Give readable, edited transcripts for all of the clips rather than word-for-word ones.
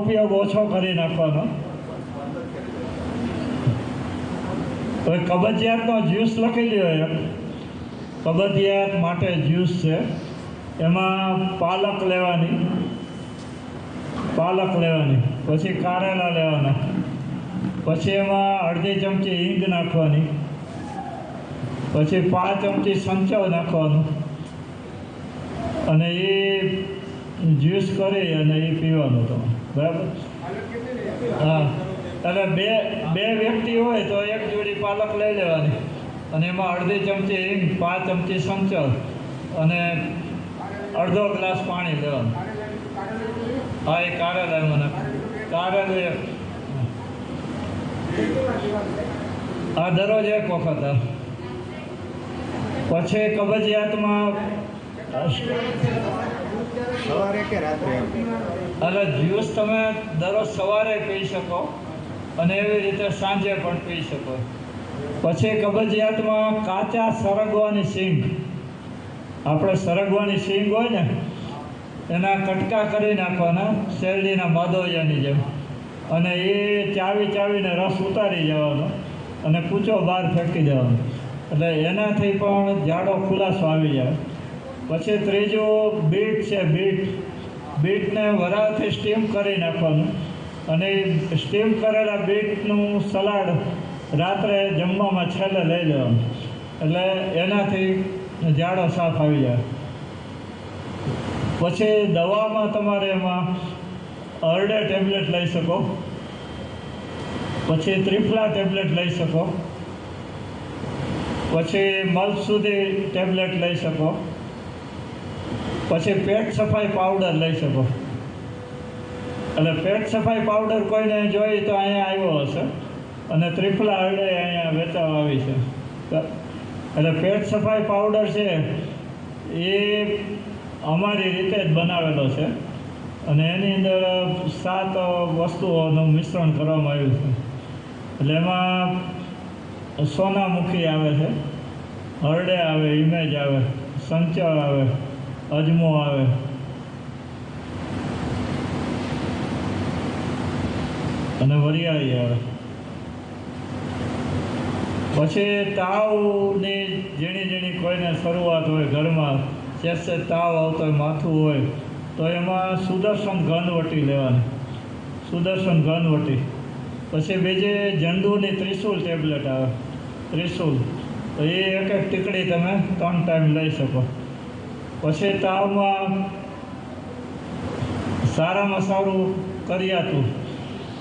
ઉપયોગ ઓછો કરી નાખવાનો. હવે કબજિયાતનો જ્યુસ લખી લ્યો. કબજિયાત માટે જ્યુસ છે. એમાં પાલક લેવાની, પછી કારેલા લેવાના, પછી એમાં અડધી ચમચી હિંગ નાખવાની, પછી 5 ચમચી સંચળ નાખવાનું અને એ જ્યુસ કરી અને એ પીવાનું તમે. બરાબર? હા, એટલે બે વ્યક્તિ હોય તો એક જોડી પાલક લઈ લેવાની અને એમાં અડધી ચમચી હિંગ, 5 ચમચી સંચળ અને અડધો ગ્લાસ પાણી લેવાનું. હા, એ કારેલા એમાં કારેલું આ દરરોજ એક વખત. પછી કબજિયાતમાં સવારે કે રાત્રે? એટલે જ્યુસ તમે દરરોજ સવારે પી શકો અને એવી રીતે સાંજે પણ પી શકો. પછી કબજિયાતમાં કાચા સરગવાની શીંગ, આપણે સરગવાની શીંગ હોય ને એના કટકા કરી નાખવાના શેરડીના માદોયાની જેમ, અને એ ચાવીને રસ ઉતારી જવાનો અને કૂચો બહાર ફેંકી દેવાનો. એટલે એનાથી પણ જાડો ખુલાસો આવી જાય. પછી ત્રીજું બીટ છે. બીટને વરાળથી સ્ટીમ કરી નાખવાનું અને સ્ટીમ કરેલા બીટનું સલાડ રાત્રે જમવામાં છેલ્લે લઈ લેવાનું. એટલે એનાથી જાડો સાફ આવી જાય. પછી દવામાં તમારે એમાં અરડે ટેબ્લેટ લઈ શકો, પછી ત્રિફલા ટેબ્લેટ લઈ શકો, પછી મલસુદી ટેબ્લેટ લઈ શકો, પછી પેટ સફાઈ પાવડર લઈ શકો. એટલે પેટ સફાઈ પાવડર કોઈને જોઈ તો અહીંયા આવ્યો હશે અને ત્રિફલા અરડે અહીંયા વેચાવા આવી છે. એટલે પેટ સફાઈ પાવડર છે એ અમારી રીતે જ બનાવેલો છે અને એની અંદર 7 વસ્તુઓનું મિશ્રણ કરવામાં આવ્યું છે. એટલે એમાં સોનામુખી આવે છે, હરડે આવે, ઇમેજ આવે, સંચળ આવે, અજમો આવે, અને વરિયાળી આવે. પછી તાવની ઝીણી કોઈને શરૂઆત હોય, ઘરમાં સેજ તાવ આવતો હોય, માથું હોય તો એમાં સુદર્શન ઘનવટી લેવાની, સુદર્શન ઘનવટી. પછી બીજી જંડુની ત્રિશુલ ટેબ્લેટ આવે, ત્રિશુલ, તો એ એક ટીકડી તમે 3 ટાઈમ લઈ શકો. પછી તાવમાં સારામાં સારું કરિયાતું,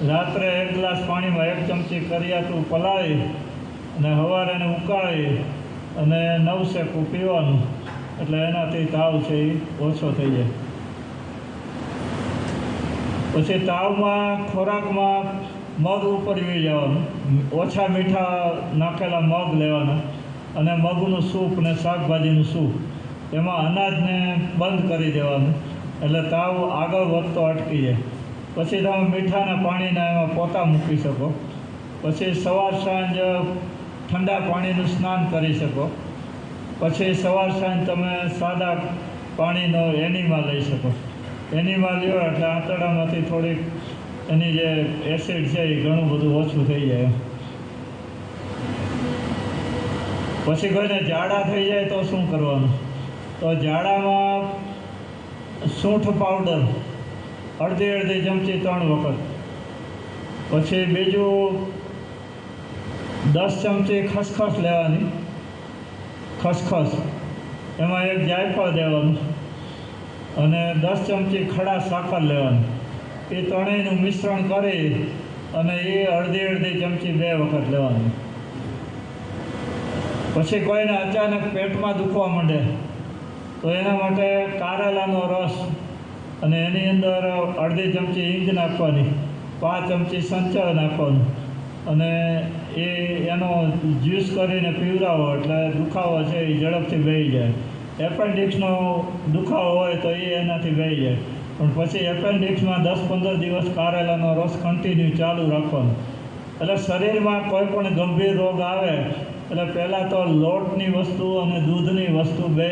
રાત્રે 1 ગ્લાસ પાણીમાં 1 ચમચી કરિયાતું પલાળી અને સવારે એને ઉકાળી અને 9 શેકું પીવાનું. એટલે એનાથી તાવ છે એ ઓછો થઈ જાય. પછી તાવમાં ખોરાકમાં મગ ઉપરવી જવાનું, ઓછા મીઠા નાખેલા મગ લેવાના અને મગનું સૂપ ને શાકભાજીનું સૂપ, એમાં અનાજને બંધ કરી દેવાનું. એટલે તાવ આગળ વધતો અટકી જાય. પછી તમે મીઠાના પાણીના એમાં પોતા મૂકી શકો. પછી સવાર સાંજ ઠંડા પાણીનું સ્નાન કરી શકો. પછી સવાર સાંજ તમે સાદા પાણીનો એનીમા લઈ શકો. એનીમા લ્યો એટલે આંતરડામાંથી થોડીક એની જે એસિડ છે એ ઘણું બધું ઓછું થઈ જાય. પછી કોઈને ઝાડા થઈ જાય તો શું કરવાનું? તો ઝાડામાં સૂંઠ પાવડર અડધી ચમચી 3 વખત. પછી બીજું 10 ચમચી ખસખસ લેવાની, ખસખસ, એમાં 1 જાયફળ દેવાનું અને 10 ચમચી ખડા સાકર લેવાની. એ ત્રણેયનું મિશ્રણ કરી અને એ અડધી ચમચી 2 વખત લેવાની. પછી કોઈને અચાનક પેટમાં દુખવા માંડે તો એના માટે કારેલાનો રસ અને એની અંદર અડધી ચમચી હિંગ નાખવાની, 5 ચમચી સંચળ નાખવાનું અને એનો જ્યુસ કરીને પીવડાવો એટલે દુખાવો છે એ ઝડપથી વહી જાય. એપેન્ડિક્સનો દુખાવો હોય તો એ એનાથી વહી જાય. પણ પછી એપેન્ડિક્સમાં 10-15 દિવસ કારેલાનો રસ કન્ટિન્યુ ચાલુ રાખવાનો. એટલે શરીરમાં કોઈ પણ ગંભીર રોગ આવે એટલે પહેલાં તો લોટની વસ્તુ અને દૂધની વસ્તુ બે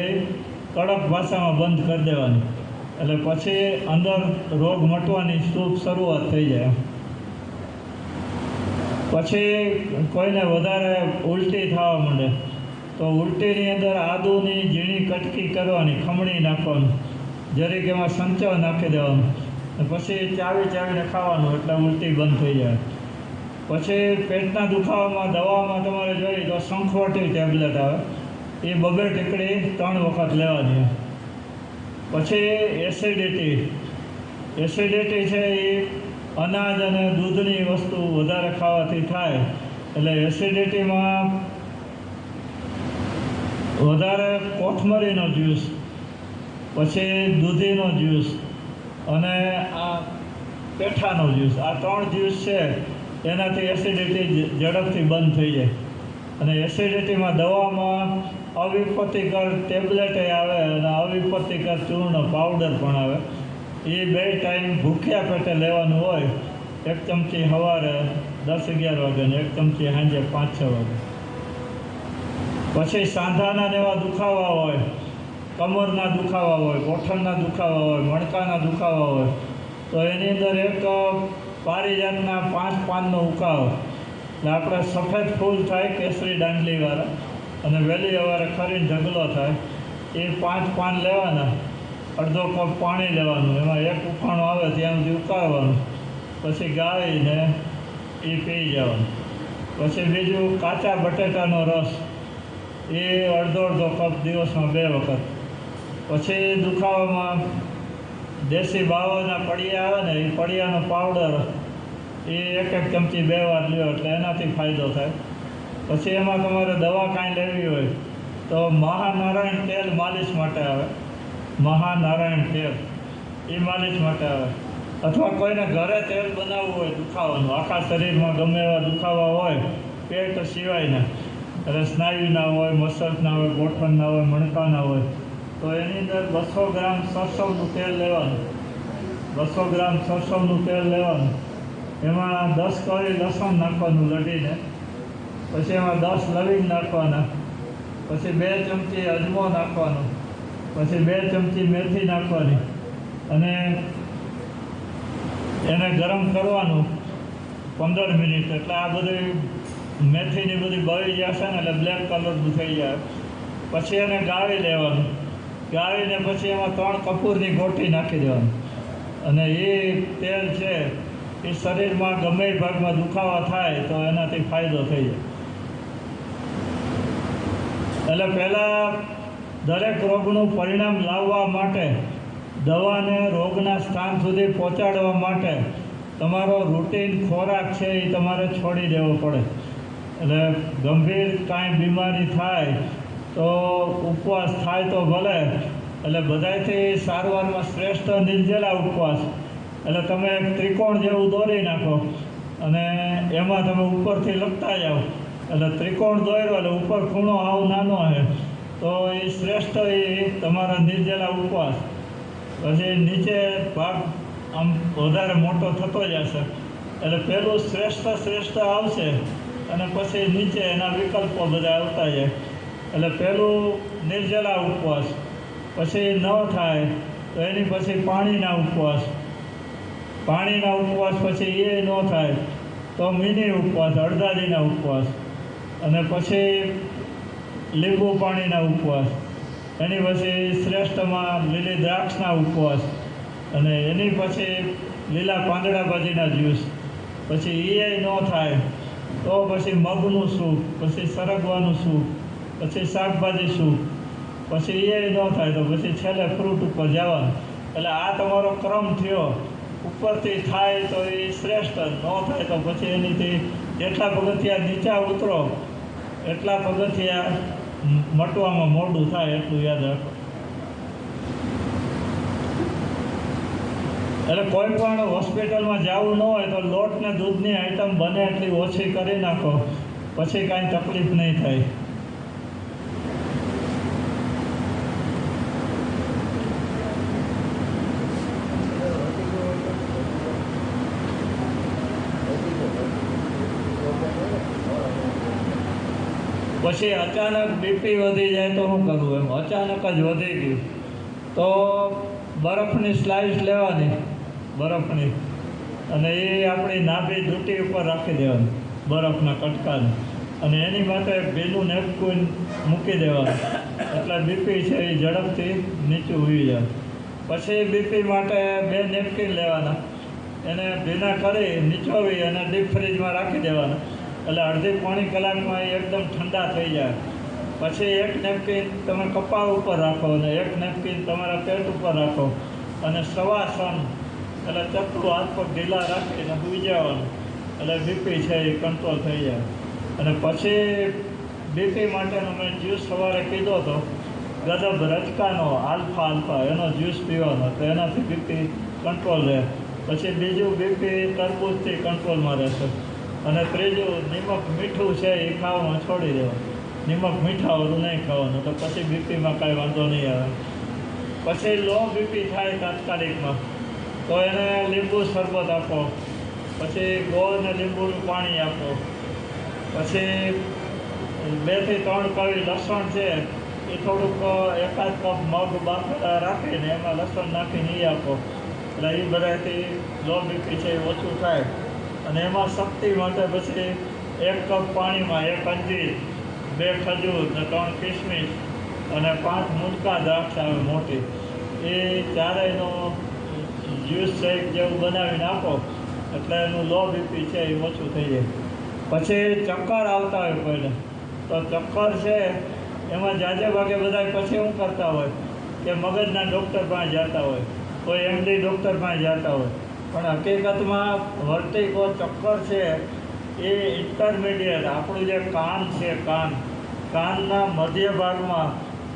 કડક ભાષામાં બંધ કરી દેવાની. એટલે પછી અંદર રોગ મટવાની શુભ શરૂઆત થઈ જાય. પછી કોઈને વધારે ઉલટી થવા માંડે તો ઉલટીની અંદર આદુની ઝીણી કટકી કરવાની, ખમણી નાખવાનું, જરીક એમાં સંચો નાખી દેવાનું, પછી ચાવીને ખાવાનું એટલે ઉલટી બંધ થઈ જાય. પછી પેટના દુખાવામાં દવામાં તમારે જોઈએ તો શંખવટી ટેબ્લેટ આવે, એ 2 ટીકડી 3 વખત લેવાની. પછી એસિડિટી છે એ અનાજ અને દૂધની વસ્તુ વધારે ખાવાથી થાય. એટલે એસિડિટીમાં વધારે કોથમરીનો જ્યુસ, પછી દૂધીનો જ્યુસ અને આ પેઠાનો જ્યુસ, આ 3 જ્યુસ છે એનાથી એસિડિટી ઝડપથી બંધ થઈ જાય. અને એસિડિટીમાં દવામાં અવિપત્તિકર ટેબ્લેટ આવે અને અવિપત્તિકર ચૂર્ણ પાવડર પણ આવે. એ 2 ટાઈમ ભૂખ્યા પેટે લેવાનું હોય. 1 ચમચી સવારે 10-11 વાગે ને 1 ચમચી સાંજે 5-6 વાગે. પછી સાંધાના ને એવા દુખાવા હોય, કમરના દુખાવા હોય, ગોઠણના દુખાવા હોય, મણકાના દુખાવા હોય તો એની અંદર એક પારિજાતના 5 પાનનો ઉકાળો, એટલે આપણે સફેદ ફૂલ થાય કેસરી દાંડલીવાળા અને વહેલી સવારે ખરીને ઢગલો થાય, એ 5 પાન લેવાના, અડધો કપ પાણી લેવાનું, એમાં 1 ઉફાણું આવે ત્યાં સુધી ઉકાળવાનું, પછી ગાળીને એ પી જવાનું. પછી બીજું કાચા બટેટાનો રસ, એ અડધો કપ દિવસમાં 2 વખત. પછી દુખાવામાં દેશી બાવાના પડિયા આવે ને, એ પડિયાનો પાવડર, એ 1 ચમચી 2 વાર લ્યો એટલે એનાથી ફાયદો થાય. પછી એમાં તમારે દવા કાંઈ લેવી હોય તો મહાનારાયણ તેલ માલિશ માટે આવે, મહાનારાયણ તેલ એ માલિશ માટે આવે. અથવા કોઈને ઘરે તેલ બનાવવું હોય દુખાવાનું, આખા શરીરમાં ગમે એવા દુખાવા હોય પેટ સિવાયના, એટલે સ્નાયુના હોય, મસલ્સના હોય, ગોઠણના હોય, મણકાના હોય, તો એની અંદર 200 ગ્રામ સરસવનું તેલ લેવાનું, 200 ગ્રામ સરસવનું તેલ લેવાનું. એમાં 10 કળી લસણ નાખવાનું લડીને, પછી એમાં 10 લવિંગ નાખવાના, પછી 2 ચમચી અજમો નાખવાનો, પછી 2 ચમચી મેથી નાખવાની અને એને ગરમ કરવાનું 15 મિનિટ. એટલે આ બધી મેથીની બધી બળી જશે ને એટલે બ્લેક કલરનું થઈ જાય. પછી એને ગાળી લેવાનું, ગાળીને પછી એમાં 3 કપૂરની ગોટી નાખી દેવાની અને એ તેલ છે એ શરીરમાં ગમે એ ભાગમાં દુખાવા થાય તો એનાથી ફાયદો થઈ જાય. એટલે પહેલાં દરેક રોગનું પરિણામ લાવવા માટે, દવાને રોગના સ્થાન સુધી પહોંચાડવા માટે તમારો રૂટીન ખોરાક છે એ તમારે છોડી દેવો પડે. એટલે ગંભીર કાંઈ બીમારી થાય તો ઉપવાસ થાય તો ભલે, એટલે બધાયથી સારવારમાં શ્રેષ્ઠ નિર્જલા ઉપવાસ. એટલે તમે એક ત્રિકોણ જેવું દોરી નાખો અને એમાં તમે ઉપરથી લખતા જાઓ, એટલે ત્રિકોણ દોર્યો એટલે ઉપર ખૂણો આવ નાનો છે તો એ શ્રેષ્ઠ એ તમારા નિર્જલા ઉપવાસ. પછી નીચે ભાગ આમ વધારે મોટો થતો જશે એટલે પહેલું શ્રેષ્ઠ આવશે અને પછી નીચે એના વિકલ્પો બધા આવતા જાય. એટલે પહેલું નિર્જલા ઉપવાસ, પછી ન થાય તો એની પછી પાણીના ઉપવાસ, પાણીના ઉપવાસ પછી એ ન થાય તો મિની ઉપવાસ, અડધાદીના ઉપવાસ, અને પછી લીંબુ પાણીના ઉપવાસ, એની પછી શ્રેષ્ઠમાં લીલી દ્રાક્ષના ઉપવાસ, અને એની પછી લીલા પાંદડા ભાજીના જ્યુસ. પછી એ ન થાય તો પછી મગનું સૂપ, પછી સરગવાનું સૂપ, પછી શાકભાજી સૂપ, પછી એ ન થાય તો પછી છેલ્લે ફ્રૂટ ઉપર જવાનું. એટલે આ તમારો ક્રમ થયો. ઉપરથી થાય તો એ શ્રેષ્ઠ, ન થાય તો પછી એનીથી જેટલા પગથિયા નીચા ઉતરો એટલા પગથિયા મટવામાં મોડું થાય, એટલું યાદ રાખો. એટલે કોઈ પણ હોસ્પિટલમાં જવું ન હોય તો લોટ ને દૂધની આઈટમ બને એટલી ઓછી કરી નાખો, પછી કાંઈ તકલીફ નહીં થાય. પછી અચાનક બીપી વધી જાય તો શું કરવું? એમ અચાનક જ વધી ગયું તો બરફની સ્લાઇસ લેવાની, બરફની, અને એ આપણી નાભી દૂટી ઉપર રાખી દેવાની, બરફના કટકાને, અને એની માટે ભીનું નેપકિન મૂકી દેવાનું, એટલે બીપી છે એ ઝડપથી નીચું ઉઈ જાય. પછી બીપી માટે 2 નેપકિન લેવાના, એને ભીના કરી નીચોવી અને ડીપ ફ્રીજમાં રાખી દેવાના, એટલે અડધી પોણી કલાકમાં એ એકદમ ઠંડા થઈ જાય. પછી 1 નેપકિન તમે કપાળ ઉપર રાખો અને 1 નેપકિન તમારા પેટ ઉપર રાખો, અને શવાસન એટલે ચપટું હાથ પગ ઢીલા રાખીને સૂઈ જવાનું, એટલે બીપી છે એ કંટ્રોલ થઈ જાય. અને પછી બીપી માટેનો મેં જ્યુસ સવારે કીધો હતો, ગદબ રચકાનો આલ્ફા એનો જ્યુસ પીવાનો, તો એનાથી બીપી કંટ્રોલ રહે. પછી બીજું બીપી તરબૂચથી કંટ્રોલમાં રહેશે. અને ત્રીજું નિમક મીઠું છે એ ખાવાનું છોડી દેવાનું, નિમક મીઠાવાળું નહીં ખાવાનું, તો પછી બીપીમાં કાંઈ વાંધો નહીં આવે. પછી લો બીપી થાય તાત્કાલિકમાં તો એને લીંબુ શરબત આપો, પછી ગોળ અને લીંબુનું પાણી આપો, પછી 2 થી 3 કળી લસણ છે એ થોડુંક 1 કપ મગ બાફેલા રાખીને એમાં લસણ નાખીને એ આપો, એટલે એ બધાથી લો બીપી છે એ ઓછું થાય. અને એમાં શક્તિ માટે પછી 1 કપ પાણીમાં 1 અંજીર, 2 ખજૂર ને 3 કિસમિસ અને 5 મુટકા દ્રાક્ષ આવે મોટી, એ ચારેયનો જ્યુસ શેક જેવું બનાવીને આપો, એટલે એનું લો બીપી છે એ ઓછું થઈ જાય. પછી ચક્કર આવતા હોય કોઈને, તો ચક્કર છે એમાં જાજે ભાગે બધા પછી શું કરતા હોય કે મગજના ડૉક્ટર પાસે જતા હોય, કોઈ એમડી ડૉક્ટર પાસે જતા હોય, પણ હકીકતમાં વર્ટિગો ચક્કર છે એ ઇન્ટરમીડિયેટ આપણું જે કાન છે, કાનના મધ્ય ભાગમાં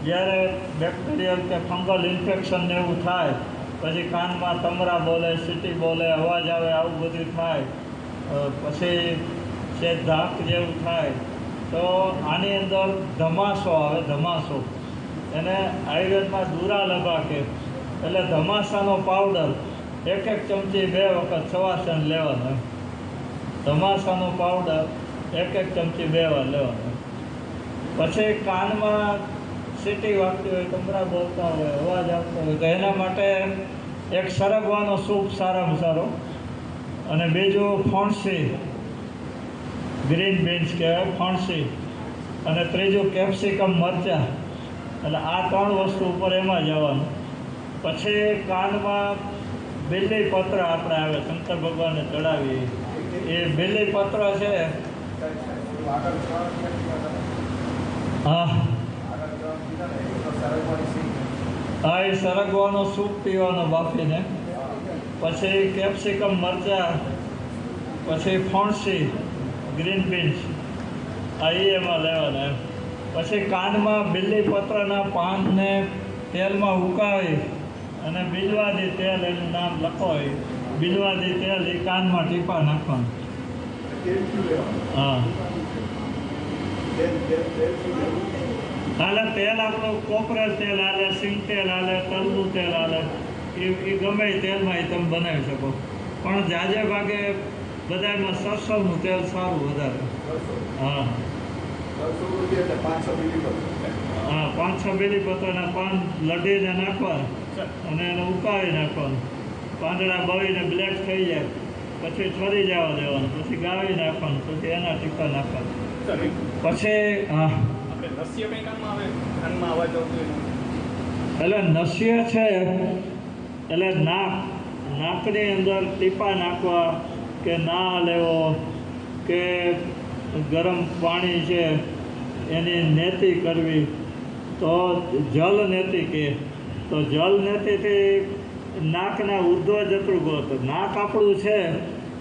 જ્યારે બેક્ટેરિયલ કે ફંગલ ઇન્ફેક્શન ને એવું થાય, પછી કાનમાં તમરા બોલે, સીટી બોલે, અવાજ આવે, આવું બધું થાય, પછી છે ધાક જેવું થાય, તો આની અંદર ધમાસો આવે, ધમાસો, એને આયુર્વેદમાં દુરા લબા કહે. એટલે ધમાસાનો પાવડર 1 ચમચી 2 વખત સવાસન લેવાનો, ધમાસાનો પાવડર 1 ચમચી 2 વાર લેવાનો. પછી કાનમાં સીટી વાગતી હોય, તમરા બોલતા હોય, અવાજ આવતો હોય, તો એના માટે એક સરગવાનો સૂપ સારામાં સારો, અને બીજું ફણસી, ગ્રીન બીન્સ કહેવાય ફણસી, અને ત્રીજું કેપ્સિકમ મરચાં, એટલે આ 3 વસ્તુ ઉપર એમાં જવાનું. પછી કાનમાં બિલ્લીપત્ર આપણે આવે શંકર ભગવાનને ચડાવીએ, એ બિલ્લીપત્ર છે. હા હા, એ સરગવાનો સૂપ પીવાનો બાફીને, પછી કેપ્સિકમ મરચાં, પછી ફણસી, ગ્રીન બીન્સ, આ એમાં લેવાના એમ. પછી કાનમાં બિલ્લીપત્રના પાનને તેલમાં ઉકાળી અને બિલવાદી તેલ, એનું નામ લખો હોય, બિલવાદી તેલ એ કાનમાં ટીપા નાખવાનું. હા, હાલે તેલ આપણું કોપરેલ તેલ હાલે, સિંગ તેલ હાલે, તલનું તેલ હાલે, એ ગમે એ તેલમાં એ તમે બનાવી શકો, પણ જાજે ભાગે બધામાં સરસવનું તેલ સારું વધારે. હા હા, 5-6 બીલીપત્રના પાન લઢીને નાખવાના અને એને ઉકાળી નાખવાનું, પાંદડા બળીને બ્લેક થઈ જાય, પછી ઠરી જવા દેવાનું, પછી ગાળી નાખવાનું, પછી એના ટીપા નાખવાનું. પછી હા, એટલે નસ્ય છે એટલે નાકની અંદર ટીપા નાખવા, કે ના લેવો, કે ગરમ પાણી છે એની નેતિ કરવી, તો જલ નેતિ કહે, તો જલ નેતિથી નાકના ઉર્ધ્વ જતૃગો, તો નાક આપણું છે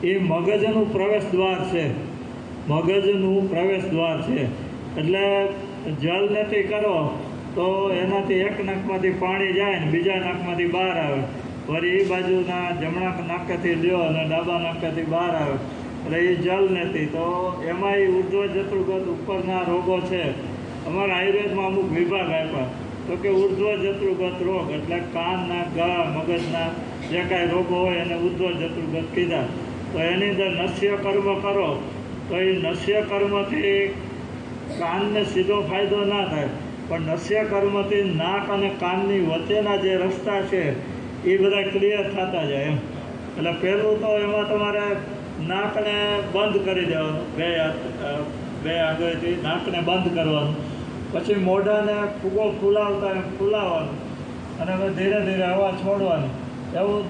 એ મગજનું પ્રવેશ દ્વાર છે, મગજનું પ્રવેશ દ્વાર છે. એટલે જલ નેતિ કરો તો એનાથી એક નાકમાંથી પાણી જાય ને બીજા નાકમાંથી બહાર આવે, વળી એ બાજુના જમણા નાકેથી લ્યો અને ડાબા નાકેથી બહાર આવે, એટલે એ જલ નેતિ. તો એમાં એ ઉર્ધ્વ જતૃગત ઉપરના રોગો છે. અમારા આયુર્વેદમાં અમુક વિભાગ આપ્યા, તો કે ઉર્ધ્વ જતૃગત રોગ એટલે કાનના, ગળા, મગજના જે કાંઈ રોગો હોય એને ઉર્ધ્વ જતૃગત કીધા. તો એની અંદર નસ્ય કર્મ કરો તો એ નસ્ય કર્મથી કાનને સીધો ફાયદો ના થાય, પણ નસ્ય કર્મથી નાક અને કાનની વચ્ચેના જે રસ્તા છે એ બધા ક્લિયર થતા જાય એમ. એટલે પહેલું તો એમાં તમારે નાકને બંધ કરી દેવાનું, બે આંગળીથી નાકને બંધ કરવાનું, પછી મોઢાને ફૂગો ફૂલાવતા એમ ફૂલાવવાનું, અને હવે ધીરે ધીરે હવા છોડવાની. એવું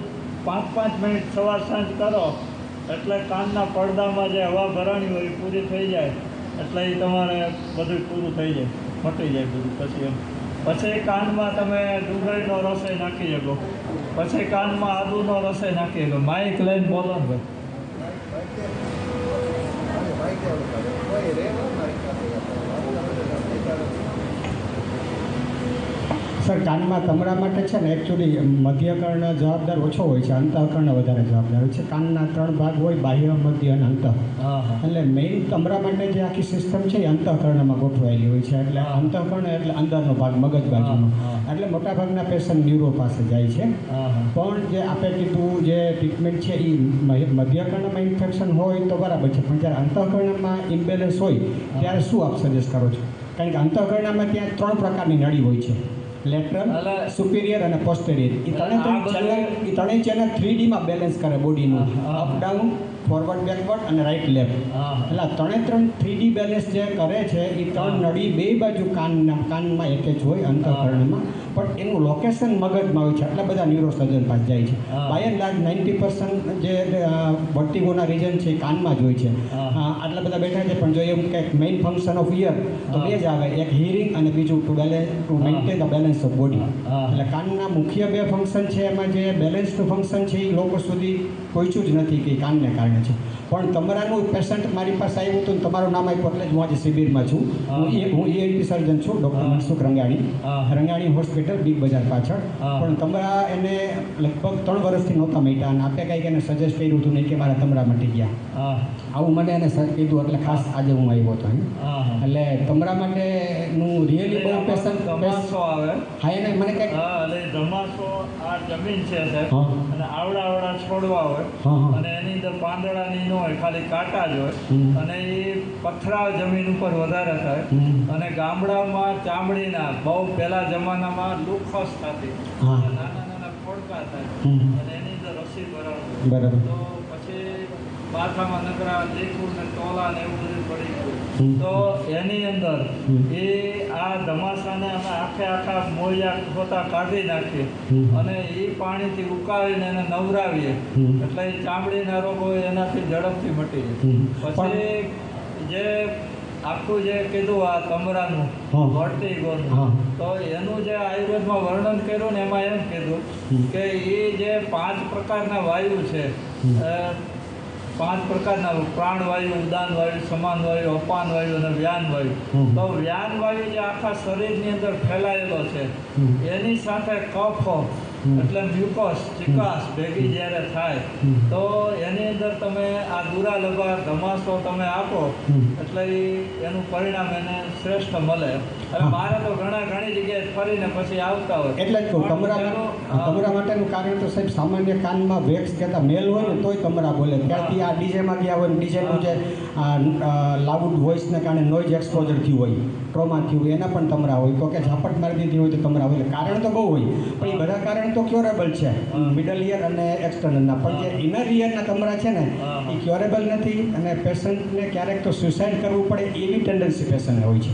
5-5 મિનિટ સવાર સાંજ કરો એટલે કાનના પડદામાં જે હવા ભરાણી હોય એ પૂરી થઈ જાય. એટલે એ તમારે બધું પૂરું થઈ જાય, મટી જાય બધું. પછી એમ પછી કાનમાં તમે ડુંગળીનો રસોઈ નાખી શકો, પછી કાનમાં આદુનો રસોઈ નાખી શકો. માઇક લઈને બોલો ને સર, કાનમાં તમરા માટે છે ને એકચ્યુઅલી મધ્યકર્ણ જવાબદાર ઓછો હોય છે, અંતઃકર્ણ વધારે જવાબદાર હોય છે. કાનના 3 ભાગ હોય, બાહ્ય, મધ્ય અને અંતઃ. એટલે મેઇન તમરા માટે જે આખી સિસ્ટમ છે એ અંતઃકર્ણમાં ગોઠવાયેલી હોય છે. એટલે અંતઃકર્ણ એટલે અંદરનો ભાગ, મગજ બાજુનો. એટલે મોટાભાગના પેશન્ટ ન્યુરો પાસે જાય છે. પણ જે આપણે કીધું જે ટ્રીટમેન્ટ છે એ મધ્યકર્ણમાં ઇન્ફેક્શન હોય તો બરાબર છે, પણ જ્યારે અંતઃકર્ણમાં ઇમ્બેલેન્સ હોય ત્યારે શું આપ સજેસ્ટ કરો છો? કારણ કે અંતઃકર્ણમાં ત્યાં 3 પ્રકારની નળી હોય છે, લેટરલ, સુપિરિયર અને પોસ્ટેરિયર. એ ત્રણેય ચેનલ 3Dમાં બેલેન્સ કરે બોડીનું, અપ ડાઉન, ફોરવર્ડ બેકવર્ડ અને રાઈટ લેફ્ટ. એટલે 3D બેલેન્સ જે કરે છે એ 3 નળી બે બાજુ કાનમાં એટેચ હોય અંતઃકર્ણમાં, પણ એનું લોકેશન મગજમાં હોય છે. આટલા બધા ન્યુરોસર્જન પાસે જાય છે. બાય એન્ડ લાર્જ 90% જે વર્ટિગોના રીઝન છે એ કાનમાં જ હોય છે. આટલા બધા બેઠા છે, પણ જો એમ કંઈક મેઇન ફંક્શન ઓફ ઇયર તો બે જ આવે, એક હિયરિંગ અને બીજું to maintain the balance of body. એટલે કાનના મુખ્ય 2 ફંક્શન છે, એમાં જે બેલેન્સનું ફંક્શન છે એ લોકો સુધી પહોંચ્યું જ નથી કે કાનને કારણે છે. પણ તમારાનું પેશન્ટ મારી પાસે આવ્યું હતું, તમારું નામ આપ્યું એટલે જ હું આજે શિબિરમાં છું. હું ENT સર્જન છું, doctor Mansukh Rangani hospital, big બજાર પાછળ. પણ તમારા એને લગભગ 3 વર્ષથી નહોતા મટ્યા, અને આપણે કંઈક એને સજેસ્ટ કર્યું હતું નહીં કે મારા તમરા મટી ગયા. આવું મને એને કીધું એટલે ખાસ આજે હું આવ્યો હતો. એટલે તમરા માટેનું રિયલી બહુ પેશન્ટ આવે. હા, એને મને કંઈક ધમાસો આ જમીન છે સાહેબ, અને આવડા છોડવા હોય, અને એની અંદર પાંદડાની ન હોય, ખાલી કાંટા જ હોય, અને એ પથરાવ જમીન ઉપર વધારે થાય. અને ગામડામાં ચામડીના બહુ પહેલા જમાનામાં લુખસ થતી, નાના ફોડકા થાય, અને એની અંદર રસી ભરાવતી. બરાબર. તો પછી માથામાં નકરા લીખું ને તોલા ને એવું બધું પડી ગયું. તો એની અંદર એ આ ધમાસાને અમે આખા મોળિયા ખોતા કાઢી નાખીએ, અને એ પાણીથી ઉકાળીને એને નવરાવીએ, એટલે એ ચામડીના રોગો એનાથી ઝડપથી મટી જાય. પછી જે આખું જે કીધું આ તમરાનું વર્ટિગોનું, તો એનું જે આયુર્વેદમાં વર્ણન કર્યું ને એમાં એમ કીધું કે એ જે 5 પ્રકારના વાયુ છે, 5 પ્રકારના પ્રાણવાયુ, ઉદાનવાયુ, સમાનવાયુ, અપાનવાયુ અને વ્યાનવાયુ. તો વ્યાનવાયુ જે આખા શરીરની અંદર ફેલાયેલો છે, એની સાથે કફ એટલે મ્યુકસ, ચિકાસ ભેગી જ્યારે થાય તો એની અંદર તમે આ દુરા લબાર ધમાસો તમે આપો એટલે એનું પરિણામ એને શ્રેષ્ઠ મળે. અને મારે તો ઘણી જગ્યાએ ફરીને પછી આવતા હોય. એટલે જ કહું, તમરા માટેનું કારણ તો સાહેબ સામાન્ય કાનમાં વેક્સ કહેતા મેલ હોય ને તોય તમરા બોલે. ત્યારથી આ ડીજેમાં ગયા હોય ને ડીજેનું જે લાઉડ વોઇસને કારણે નોઇઝ એક્સપોઝર થયું હોય, ટ્રોમા થયું હોય, એના પણ તમરા હોય. તો કે ઝાપટ મારી દીધી હોય તો તમરા હોય. કારણ તો બહુ હોય, પણ એ બધા કારણ તો ક્યોરેબલ છે, મિડલ ઇયર અને એક્સટર્નલના. પણ જે ઇનર ઇયરના તમરા છે ને એ ક્યોરેબલ નથી, અને પેશન્ટને ક્યારેક તો સુસાઇડ કરવું પડે એવી ટેન્ડન્સી પેશન્ટને હોય છે.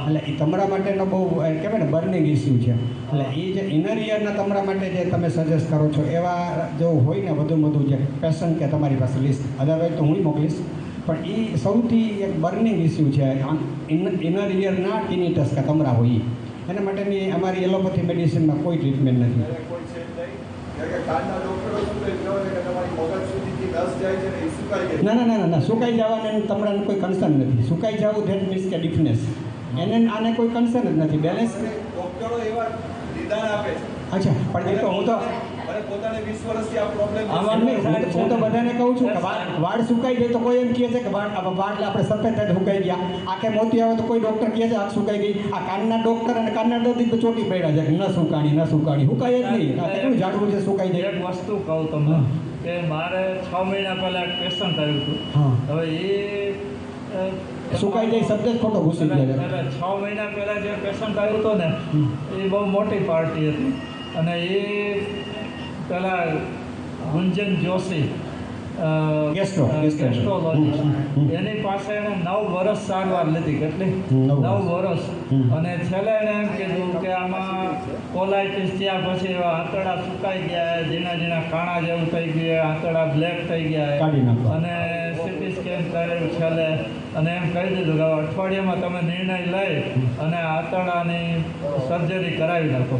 એટલે એ તમરા માટેનો બહુ કહેવાય ને બર્નિંગ ઇસ્યુ છે. એટલે એ જે ઇનર ઇયરના તમરા માટે જે તમે સજેસ્ટ કરો છો એવા જો હોય ને વધુ જે પેશન્ટ કે તમારી પાસે લિસ્ટ, અદરવાઇઝ તો હું મોકલીશ, પણ એ સૌથી એક બર્નિંગ ઇસ્યુ છે ઇનર ઇયરના ટીનિટસ કે તમરા હોય. એના માટેની અમારી એલોપેથી મેડિસિનમાં કોઈ ટ્રીટમેન્ટ નથી. ના, સુકાઈ જવાને તમરાને કોઈ કન્સર્ન નથી. સુકાઈ જવું ધેટ મીન્સ કે ડિફનેસ, આને કોઈ કન્સર્ન જ નથી. બેલેન્સ ડોક્ટરો એવા નિદાન આપે છે. અચ્છા, પણ એ તો હું તો પોતાને 20 વર્ષથી આ પ્રોબ્લેમ હું તો બધાને કહું છું કે વાળ સુકાઈ જાય તો કોઈ એમ કહે છે કે વાળ આપણે સફેદ થાય સુકાઈ ગયા, આંખે મોતી આવે તો કોઈ ડૉક્ટર કહે છે આંખ સુકાઈ ગઈ. આ કાનના ડૉક્ટર અને કાનના દર્દી તો ચોટી પડ્યા છે કે ન સુકાણી સુકાય જ નહીં. કેટલું જાડવું છે સુકાઈ જાય. એક વસ્તુ કહું તમને કે મારે 6 મહિના પહેલાં એક પેશન્ટ આવ્યું હતું. હવે એ સુકાઈ જાય શબ્દ જ ખોટો ઘૂસી જાય. 6 મહિના પહેલાં જે પેશન્ટ આવ્યું હતું ને એ બહુ મોટી પાર્ટી હતી, અને એ પેલા ગુંજન જોશી ગેસ્ટ્રોલોજિસ્ટ. ગેસ્ટ્રોલોજિસ્ટ હમ. એની પાસે એણે 9 વર્ષ સારવાર લીધી. કેટલી? 9 9 વર્ષ. હમ. અને છેલ્લે એણે એમ કીધું કે આમાં કોલાઇટિસ થયા પછી એવા આંતરડા સુકાઈ ગયા, ઝીણા ઝીણા કાણા જેવું થઈ ગયું, આંતરડા બ્લેક થઈ ગયા, કાઢી નાખો. અને સીટી સ્કેન કરેલું છેલ્લે, અને એમ કહી દીધું કે હવે અઠવાડિયામાં તમે નિર્ણય લઈ અને આંતરડાની સર્જરી કરાવી નાખો.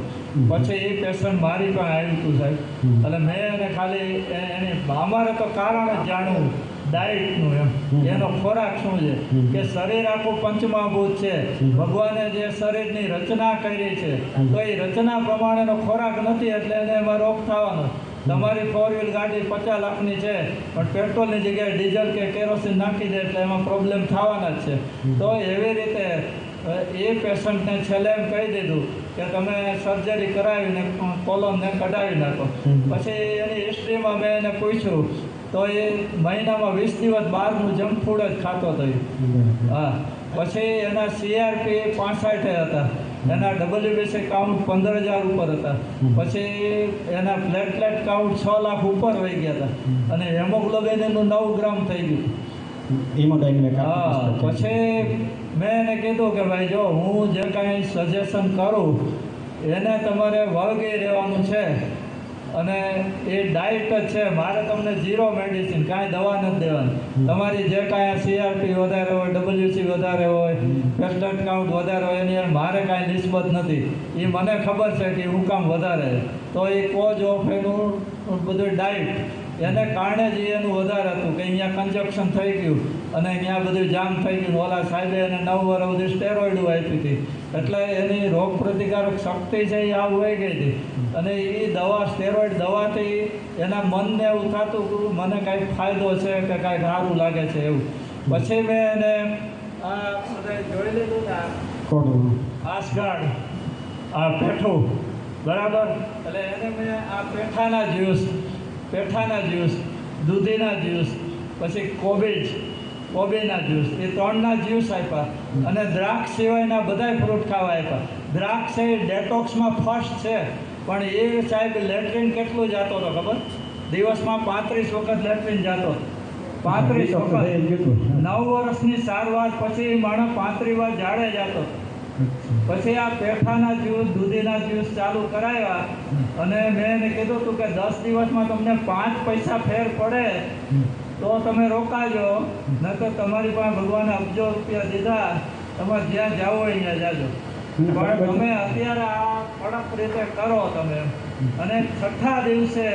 પછી એ પેશન્ટ મારી પાસે આવ્યું હતું સાહેબ. એટલે મેં એને ખાલી એની અમારે તો કારણ જ જાણવું ડાયટનું એમ, એનો ખોરાક શું છે, કે શરીર આખું પંચમહાભૂત છે, ભગવાને જે શરીરની રચના કરી છે તો એ રચના પ્રમાણેનો ખોરાક નથી, એટલે એને એમાં રોગ થવાનો. તમારી 4 વ્હીલ ગાડી 50 લાખની છે પણ પેટ્રોલની જગ્યાએ ડીઝલ કે કેરોસીન નાખી દે એટલે એમાં પ્રોબ્લેમ થવાના જ છે. તો એવી રીતે એ પેશન્ટને છેલ્લે એમ કહી દીધું કે તમે સર્જરી કરાવીને કોલોનને કઢાવી નાખો. પછી એની હિસ્ટ્રીમાં મેં એને પૂછ્યું તો એ મહિનામાં 20 દિવસ બહારનું જંક ફૂડ જ ખાતો હતો. હા. પછી એના CRP 65 હતા, એના WBC કાઉન્ટ 15,000 ઉપર હતા, પછી એના પ્લેટલેટ કાઉન્ટ 6 લાખ ઉપર વહી ગયા હતા, અને હેમોગ્લોબિન એનું 9 ગ્રામ થઈ ગયું. હા. પછી મેં એને કીધું કે ભાઈ જો હું જે કાંઈ સજેશન કરું એને તમારે વળગી રહેવાનું છે, અને એ ડાયટ જ છે. મારે તમને 0 મેડિસિન, કાંઈ દવા નથી દેવાની. તમારી જે કાંઈ CRP વધારે હોય, WC વધારે હોય, પ્લેટલેટ કાઉન્ટ વધારે હોય, એની અંદર મારે કાંઈ નિસ્બત નથી. એ મને ખબર છે કે હું કામ વધારે, તો એ કોઝ ઓફ એનું બધું ડાયટ એને કારણે જ એનું વધારે હતું કે અહીંયા કન્જક્શન થઈ ગયું અને અહીંયા બધું જામ થઈ ગયું. ઓલા સાહેબે એને 9 વર્ષ સુધી સ્ટેરોઇડ આપી હતી, એટલે એની રોગ પ્રતિકારક શક્તિ છે એ આ વહી ગઈ હતી. અને એ દવા, સ્ટેરોઇડ દવાથી એના મનને એવું થતું કે મને કાંઈક ફાયદો છે કે કાંઈક સારું લાગે છે એવું. પછી મેં એને આ બધા જોઈ લીધું ને આસગાડ, આ પેઠું, બરાબર. એટલે એને મેં આ પેઠાના જ્યુસ, દૂધીના જ્યુસ, પછી કોબીના જ્યુસ, એ 3ના જ્યુસ આપ્યા, અને દ્રાક્ષ સિવાયના બધાય ફ્રૂટ ખાવા આપ્યા. દ્રાક્ષ એ ડેટોક્સમાં ફર્સ્ટ છે, પણ એ સાહેબ લેટ્રિન કેટલું જતો હતો ખબર? દિવસમાં 35 વખત લેટ્રિન જતો. 35 વખત. 9 વર્ષની સારવાર પછી માણસ 35 વાર ઝાડે જતો. પછી આ પેઠાના જ્યુસ, દૂધીના જ્યુસ ચાલુ કરાવ્યા, અને મેં એને કીધું હતું કે 10 દિવસમાં તમને 5 પૈસા ફેર પડે તો તમે રોકાજો, ન તો તમારી પાસે ભગવાને અબજો રૂપિયા દીધા, તમારે જ્યાં જવું હોય ત્યાં જાજો, પણ તમે અત્યારે આ કડક રીતે કરો તમે. અને 6થા દિવસે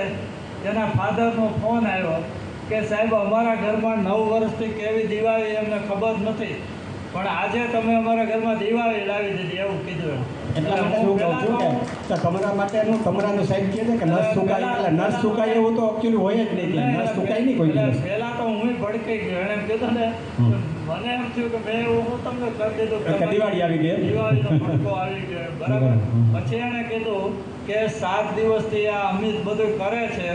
એના ફાધરનો ફોન આવ્યો કે સાહેબ અમારા ઘરમાં 9 વર્ષથી કેવી દિવાળી એમને ખબર નથી, પણ આજે તમે અમારા ઘરમાં દિવાળી લાવી દીધી એવું કીધું. એટલા માટે હું કહું છું કે તમારા માટેનું તમારાનું સાહેબ કહે છે કે નસ સુકાય, એટલે નસ સુકાય એવું તો એકચ્યુઅલી હોય જ નહીં, નસ સુકાય નહીં કોઈ દિવસ. પહેલા તો હું ભડકાઈ ગયો, એને કીધું ને, મને એમ થયું કે મેં હું તમને કરી દીધું કે દિવાળી આવી ગઈ, દિવાળીનો ભડકો આવી ગયો, બરાબર. પછી એણે કીધું કે 7 દિવસથી આ અમિત બધું કરે છે,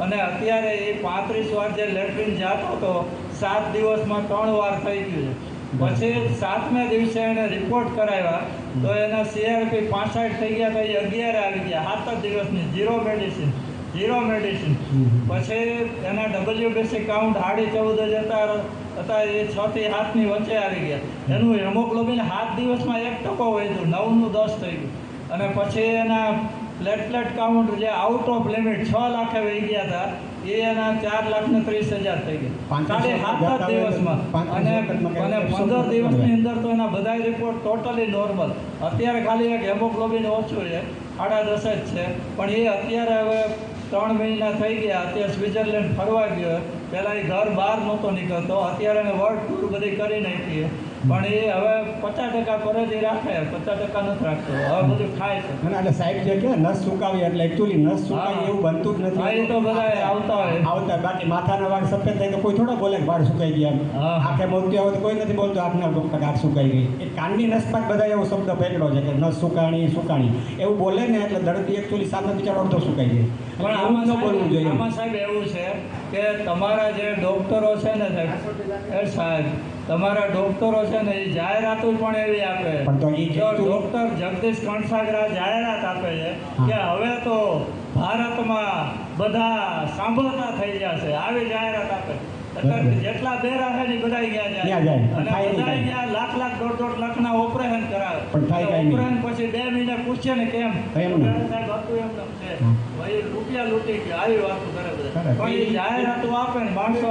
અને અત્યારે એ 35 વાર જે લેટ્રિન જતો હતો 7 દિવસમાં 3 વાર થઈ ગયું છે. પછી 7મા દિવસે એને રિપોર્ટ કરાવ્યા તો એના CRP 65 થઈ ગયા, તો એ 11 આવી ગયા. 7 જ દિવસની, 0 મેડિસિન. પછી એના WBC કાઉન્ટ 14.5 હતા, એ 6 થી 7ની વચ્ચે આવી ગયા. એનું હેમોગ્લોબિન 7 દિવસમાં 1% વધ્યું, 9નું 10 થઈ ગયું. અને પછી એના પ્લેટલેટ કાઉન્ટ જે આઉટ ઓફ લિમિટ 6 લાખે વહી ગયા હતા, એ એના 4,30,000 થઈ ગયા, 7 દિવસમાં. અને 15 દિવસની અંદર તો એના બધા રિપોર્ટ ટોટલી નોર્મલ. અત્યારે ખાલી એક હેમોગ્લોબિન ઓછું છે, 10.5 જ છે, પણ એ અત્યારે હવે 3 મહિના થઈ ગયા. અત્યારે સ્વિટ્ઝરલેન્ડ ફરવા ગયો. પહેલાં એ ઘર બહાર નહોતો નીકળતો, અત્યારે એને વર્લ્ડ ટૂર બધી કરી નાખી, પણ એ હવે 50% પરેજી રાખે, 50% નથી રાખતો, હવે બધું ખાય છે. એટલે સાહેબ જે કે નસ સુકાવી, એટલે એકચ્યુઅલી નસ સુકાવી એવું બનતું જ નથી. એ તો બધા આવતા બાકી માથાના વાળ સફેદ થાય તો કોઈ થોડા બોલે કે વાળ સુકાઈ ગયા, આંખે મોતી આવે તો કોઈ નથી બોલતો આંખના ગાંઠ સુકાઈ ગઈ. એ કાનની નસ પર બધા એવો શબ્દ ફેંકડો છે કે નસ સુકાણી એવું બોલે ને, એટલે દર્દી એકચ્યુઅલી સામે બિચારો અડધો સુકાઈ જાય. પણ આમાં ન બોલવું જોઈએ. આમાં સાહેબ એવું છે કે તમારા જે ડૉક્ટરો છે ને સાહેબ, તમારા ડોક્ટરો છે ને એ જાહેરાતો પણ એવી આપે પણ તો એ જો actually- ડોક્ટર જગદીશ કણસાગરા જાહેરાત આપે છે કે હવે તો ભારતમાં બધા સાંભળતા થઈ જશે, આવી જાહેરાત આપે. એટલે બરાબર. જેટલા બેરા છે ને બધા ત્યાં ગયા જાય. અને થાય નહીં બધા કાંઈ. ત્યાં લાખ દોઢ લાખના ઓપરેશન કરાવે. પણ થાય કાંઈ નહીં. ઓપરેશન પછી 2 મહિને પૂછે ને કેમ એમ તો ને. કહે, સાહેબ હતું એમ ને છે. હા. ભાઈ રૂપિયા લૂંટી ગયા આવી વાતો કરે બધા. ખરે. પણ એ જાહેરાતો આપે ને માણસો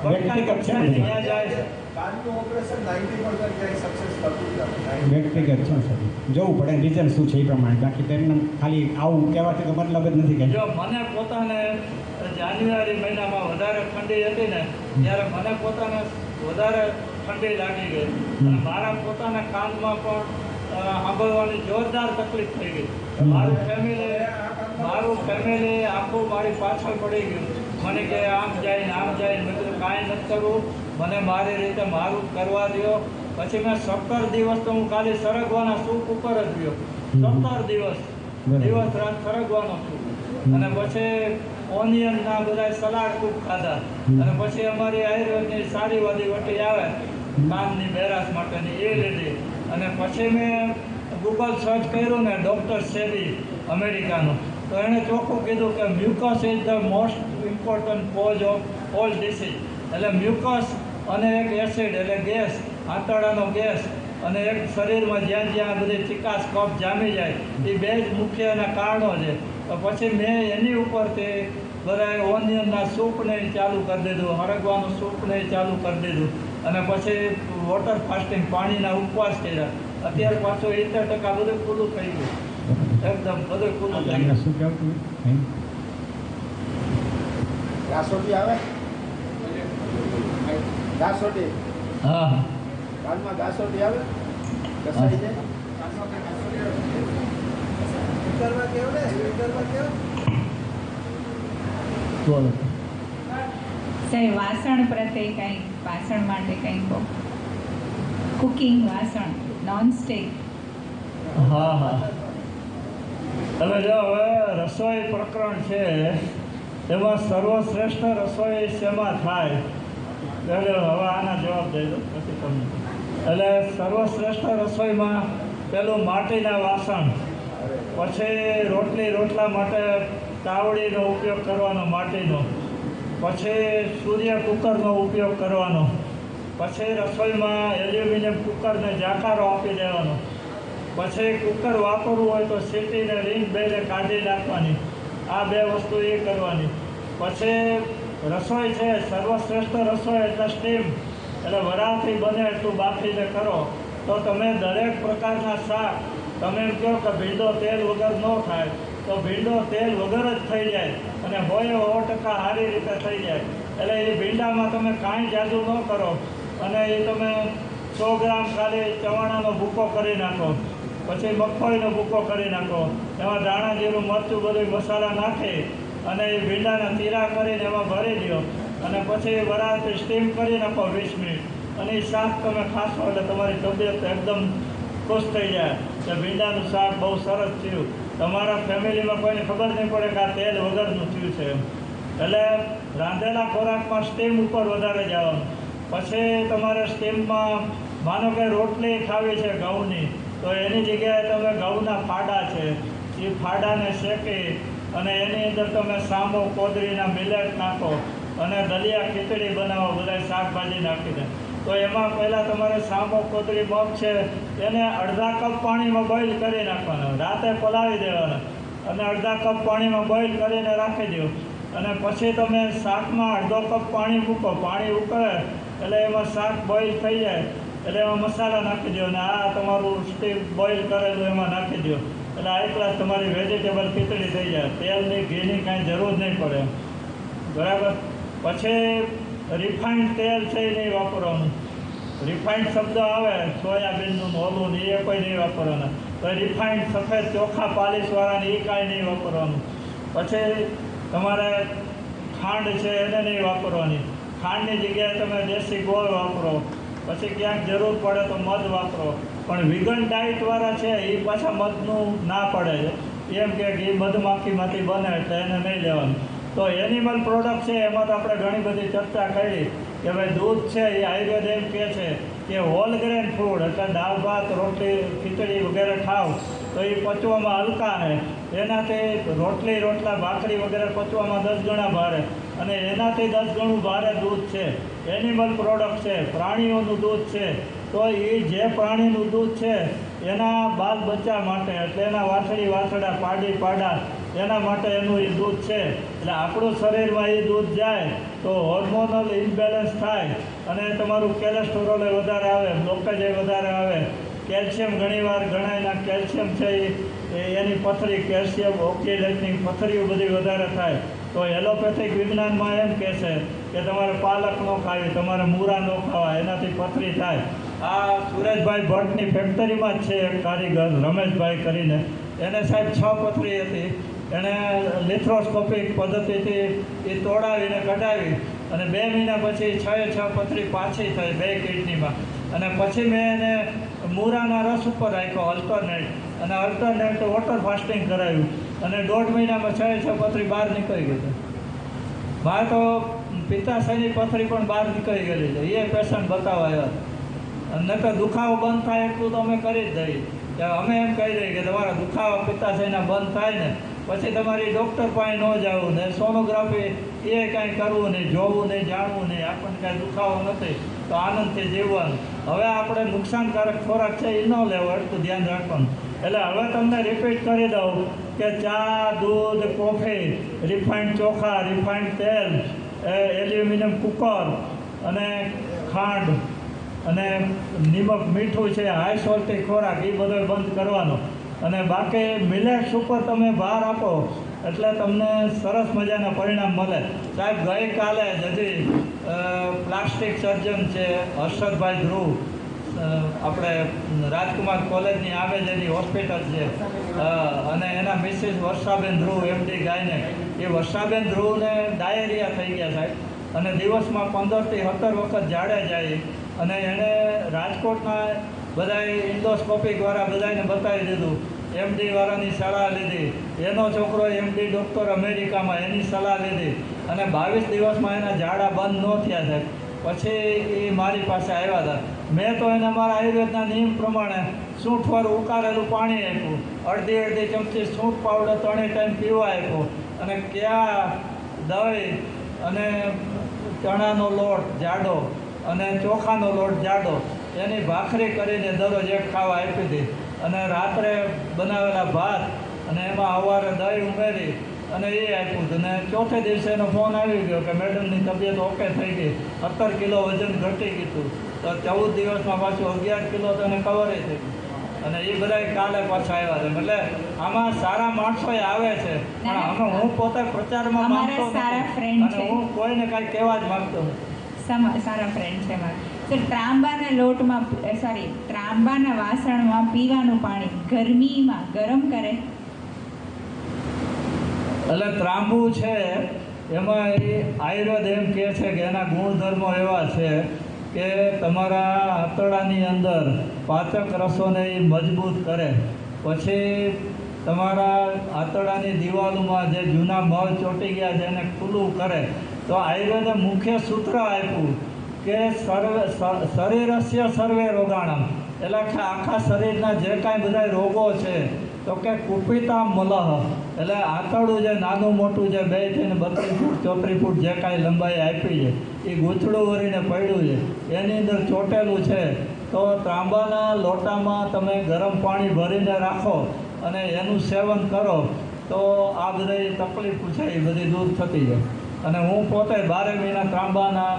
વ્યક્તિગત છે ને. ત્યાં જાય છે. કાનનું ઓપરેશન 90% ક્યાંય સક્સેસ થતું જ નથી. વ્યક્તિગત છે સર, જોવું પડે રીઝન શું છે એ પ્રમાણે. બાકી તેમને ખાલી આવું કહેવાથી તો મતલબ જ નથી કે જો મને પોતાને જાન્યુઆરી મહિનામાં વધારે ઠંડી હતી ને ત્યારે મને પોતાને વધારે ઠંડી લાગી ગઈ અને મારા પોતાના કાનમાં પણ સાંભળવાની જોરદાર તકલીફ થઈ ગઈ. મારું ફેમિલી આખું મારી પાછળ પડી ગયું. મને કે આમ જાય ને આમ જાય ને મેં કીધું કાંઈ નથી કરવું, મને મારી રીતે મારું કરવા દો. પછી મેં 17 દિવસ તો હું ખાલી સરગવાના સૂપ ઉપર જ રહ્યો. 17 દિવસ રાત સરગવાનો સૂપ અને પછી ઓનિયનના બધા સલાડ ખૂબ ખાધા અને પછી અમારી આયુર્વેદની સારી વાદી વટી આવે કાનની બેરાસ માટેની એ લીધી અને પછી મેં ગૂગલ સર્ચ કર્યું ને ડૉક્ટર સેબી અમેરિકાનું તો એણે ચોખ્ખું કીધું કે mucus is the most important cause of all disease. એટલે મ્યુકસ અને એક એસિડ એટલે ગેસ, આંતરડાનો ગેસ અને એક શરીરમાં જ્યાં જ્યાં બધી ચિકાસ કફ જામી જાય એ બે જ મુખ્ય એના કારણો છે. તો પછી મેં એની ઉપરથી બધા ઓનિયનના સૂપને ચાલુ કરી દીધું, હરગવાનું સૂપને ચાલુ કરી દીધું અને પછી વોટર ફાસ્ટિંગ પાણીના ઉપવાસ કર્યા. અત્યારે પાછું 70% બધું પૂરું થઈ ગયું, એકદમ બધું પૂરું થઈ એમને ગયું. શું કહેવું હતું? ગાસોટી આવે ગાસોટી હા કાનમાં ગાસોટી આવે કસાઈ જાય વિતરમાં કેવું ને વિતરમાં કેવું બોલો. સાહેબ વાસણ પ્રત્યે કંઈક વાસણ માટે કંઈક કહો. કુકિંગ વાસણ નોનસ્ટિક. હા હા હવે જો હવે રસોઈ પ્રકરણ છે એમાં સર્વશ્રેષ્ઠ રસોઈ શેમાં થાય એટલે હવે આના જવાબ દઈ દો પછી તમને. એટલે સર્વશ્રેષ્ઠ રસોઈમાં પેલું માટીના વાસણ, પછી રોટલા માટે તાવડીનો ઉપયોગ કરવાનો માટીનો, પછી સૂર્ય કુકરનો ઉપયોગ કરવાનો, પછી રસોઈમાં એલ્યુમિનિયમ કુકરને જાકારો આપી દેવાનો, પછી કુકર વાપરવું હોય તો સીટીને રીંગ બેને કાઢી નાખવાની. આ 2 વસ્તુ એ કરવાની. પછી રસોઈ છે સર્વશ્રેષ્ઠ રસોઈ એટલે સ્ટીમ એટલે વરાળથી બને એટલું બાફીને કરો તો તમે દરેક પ્રકારના શાક તમે એમ કહો કે ભીંડો તેલ વગર ન થાય તો ભીંડો તેલ વગર જ થઈ જાય અને 100% સારી રીતે થઈ જાય. એટલે એ ભીંડામાં તમે કાંઈ જાદુ ન કરો અને એ તમે 100 ગ્રામ ખાલી ચવાણાનો ભૂકો કરી નાખો, પછી મગફળીનો ભૂકો કરી નાખો, એમાં ધાણા જીરું મરચું બધું મસાલા નાખી અને એ ભીંડાના તીરા કરીને એમાં ભરી દો અને પછી વરાળથી સ્ટીમ કરી નાખો 20 મિનિટ અને એ શાક તમે ખાશો એટલે તમારી તબિયત એકદમ ખુશ થઈ જાય કે ભીંડાનું શાક બહુ સરસ થયું. તમારા ફેમિલીમાં કોઈને ખબર નહીં પડે કે આ તેલ વગરનું થયું છે એમ. એટલે રાંધેલા ખોરાકમાં સ્ટીમ ઉપર વધારે જવાનું. પછી તમારે સ્ટીમમાં માનો કે રોટલી ખાવી છે ઘઉંની તો એની જગ્યાએ તમે ઘઉંના ફાડા છે એ ફાડાને શેકી અને એની અંદર તમે સામો કોદરીના મિલેટ નાખો અને દલિયા ખીચડી બનાવો બધા શાકભાજી નાખીને. તો એમાં પહેલાં તમારે સામો કોદરી મગ છે એને અડધા કપ પાણીમાં બોઇલ કરી નાખવાના, રાતે પલાળી દેવાના અને અડધા કપ પાણીમાં બોઇલ કરીને રાખી દો અને પછી તમે શાકમાં અડધો કપ પાણી મૂકો. પાણી ઉકળે એટલે એમાં શાક બોઇલ થઈ જાય એટલે એમાં મસાલા નાખી દો અને આ તમારું સ્ટીમ બોઇલ કરેલું એમાં નાખી દો એટલે આ એકલા તમારી વેજીટેબલ ખીચડી થઈ જાય. તેલની ઘીની કાંઈ જરૂર નહીં પડે બરાબર. પછી રિફાઇન્ડ તેલ છે એ નહીં વાપરવાનું. રિફાઇન્ડ શબ્દ આવે સોયાબીનનું ઓલું ને એ કોઈ નહીં વાપરવાના. તો રિફાઇન્ડ સફેદ ચોખ્ખા પાલિશવાળાને એ કાંઈ નહીં વાપરવાનું. પછી તમારે ખાંડ છે એને નહીં વાપરવાની. ખાંડની જગ્યાએ તમે દેશી ગોળ વાપરો. પછી ક્યાંક જરૂર પડે તો મધ વાપરો. પણ વિગન ડાયટવાળા છે એ પાછા મધનું ના પડે છે એમ કે એ મધમાખીમાંથી બને એટલે એને નહીં લેવાનું. તો એનિમલ પ્રોડક્ટ છે એમાં તો આપણે ઘણી બધી ચર્ચા કરી કે ભાઈ દૂધ છે એ આયુર્વેદ એમ કહે છે કે હોલ ગ્રેન ફૂડ એટલે દાળ ભાત રોટલી ખીચડી વગેરે ખાવ તો એ પચવામાં હલકા છે. એનાથી રોટલા ભાખરી વગેરે પચવામાં 10 ગણા ભારે, અને એનાથી 10 ગણું ભારે દૂધ છે. એનિમલ પ્રોડક્ટ છે, પ્રાણીઓનું દૂધ છે. તો એ જે પ્રાણીનું દૂધ છે એના બાલ બચ્ચા માટે, એટલે એના વાછડા પાડી પાડા એના માટે એનું એ દૂધ છે. એટલે આપણું શરીરમાં એ દૂધ જાય તો હોર્મોનલ ઇમ્બેલેન્સ થાય અને તમારું કોલેસ્ટ્રોલ વધારે આવે, બ્લોકેજ વધારે આવે. કેલ્શિયમ ઘણીવાર ઘણાના કેલ્શિયમ છે એની પથરી, કેલ્શિયમ ઓક્સિલેટની પથરીઓ બધી વધારે થાય. તો એલોપેથિક વિજ્ઞાનમાં એમ કહે છે કે તમારે પાલક ન ખાવી, તમારે મૂળા ન ખાવા, એનાથી પથરી થાય. આ સુરેશભાઈ ભટ્ટની ફેક્ટરીમાં જ છે એક કારીગર રમેશભાઈ કરીને, એને સાહેબ 6 પથરી હતી. એણે લિથ્રોસ્કોપિક પદ્ધતિથી એ તોડાવીને કઢાવી અને 2 મહિના પછી 6 પથરી પાછી થઈ 2 કિડનીમાં. અને પછી મેં એને મૂળાના રસ ઉપર રાખ્યો અલ્ટરનેટ વોટર ફાસ્ટિંગ કરાવ્યું અને 1.5 મહિનામાં 6 પથરી બહાર નીકળી ગઈ છે. બહાર તો પિત્તાશયની પથરી પણ બહાર નીકળી ગયેલી છે. એ પેશન્ટ બતાવવા આવ્યા અને તો દુખાવો બંધ થાય એટલું તો અમે કરી જ દઈએ. કે અમે એમ કહી દઈએ કે તમારા દુખાવા પિત્તાશયના બંધ થાય ને પછી તમારી ડૉક્ટર પાસે ન જવું ને, સોનોગ્રાફી એ કાંઈ કરવું નહીં, જોવું નહીં, જાણવું નહીં. આપણને કાંઈ દુખાવો નથી તો આનંદથી જીવવાનું. હવે આપણે નુકસાનકારક ખોરાક છે એ ન લેવો, એટલું ધ્યાન રાખવાનું. એટલે હવે તમને રિપીટ કરી દઉં કે ચા, દૂધ, કોફી, રિફાઇન્ડ ચોખા, રિફાઇન્ડ તેલ, એલ્યુમિનિયમ કુકર અને ખાંડ અને નિમક, મીઠું છે, હાઈ સોલ્ટી ખોરાક એ બધો બંધ કરવાનો. અને બાકી મિલેટ્સ ઉપર તમે ભાર આપો એટલે તમને સરસ મજાના પરિણામ મળે. સાહેબ ગઈકાલે જ હજી પ્લાસ્ટિક સર્જન છે હર્ષદભાઈ ધ્રુવ, આપણે રાજકુમાર કોલેજની આવે જેની હોસ્પિટલ છે, અને એના મિસિસ વર્ષાબેન ધ્રુવ MD ગાયને, એ વર્ષાબેન ધ્રુવને ડાયેરિયા થઈ ગયા સાહેબ, અને દિવસમાં 15 થી 17 વખત ઝાડે જાય. અને એણે રાજકોટના બધાએ ઇન્ડોસ્કોપિકવાળા બધાને બતાવી દીધું, MD વાળાની સલાહ લીધી, એનો છોકરો MD ડૉક્ટર અમેરિકામાં, એની સલાહ લીધી અને 22 દિવસમાં એના ઝાડા બંધ ન થયા સાહેબ. પછી એ મારી પાસે આવ્યા હતા. મેં તો એને મારા આયુર્વેદના નિયમ પ્રમાણે સૂંઠ ઉકાળેલું પાણી આપ્યું, અડધી ચમચી સૂંઠ પાવડર 3 ટાઈમ પીવા આપ્યો, અને ક્યાં દહીં અને ચણાનો લોટ જાડો અને ચોખાનો લોટ જાડો એની ભાખરી કરીને દરરોજ એક ખાવા આપી હતી. અને રાત્રે બનાવેલા ભાત અને એમાં સવારે દહીં ઉમેરી અને એ આપ્યું હતું. અને ચોથે દિવસે એનો ફોન આવી ગયો કે મેડમની તબિયત ઓકે થઈ ગઈ, 17 કિલો વજન ઘટી ગયું. તો 14 દિવસમાં પાછું 11 કિલો તો એને કવર થઈ ગયું. અને એ બધા કાલે પાછા આવ્યા છે. એટલે આમાં સારા માણસો આવે છે, પણ આમાં હું પોતે પ્રચારમાં માંગતો નથી અને હું કોઈને કાંઈ કહેવા જ માંગતો નથી. સારા ફ્રેન્ડ છે મારા. સર, ત્રાંબાના લોટમાં ત્રાંબાના વાસણમાં પીવાનું પાણી ગરમીમાં ગરમ કરે? એટલે ત્રાંબુ છે એમાં એ આયુર્વેદ એમ કહે છે કે એના ગુણધર્મો એવા છે કે તમારા આંતરડાની અંદર પાચક રસોને એ મજબૂત કરે. પછી તમારા આંતરડાની દિવાલોમાં જે જૂના મળ ચોંટી ગયા છે એને ખુલ્લું કરે. તો આયુર્વેદે મુખ્ય સૂત્ર આપ્યું કે શરીરસ્ય સર્વે રોગાણમ, એટલે કે આખા શરીરના જે કાંઈ બધા રોગો છે તો કે કુપિતા મલહ, એટલે આંતરડું જે નાનું મોટું જે 2 થઈને 32 ફૂટ 34 ફૂટ જે કાંઈ લંબાઈ આપી છે એ ગૂંથડું વળીને પડ્યું છે એની અંદર ચોંટેલું છે. તો ત્રાંબાના લોટામાં તમે ગરમ પાણી ભરીને રાખો અને એનું સેવન કરો તો આ બધી તકલીફ છે એ બધી દૂર થતી જાય. અને હું પોતે 12 મહિના ત્રાંબાના,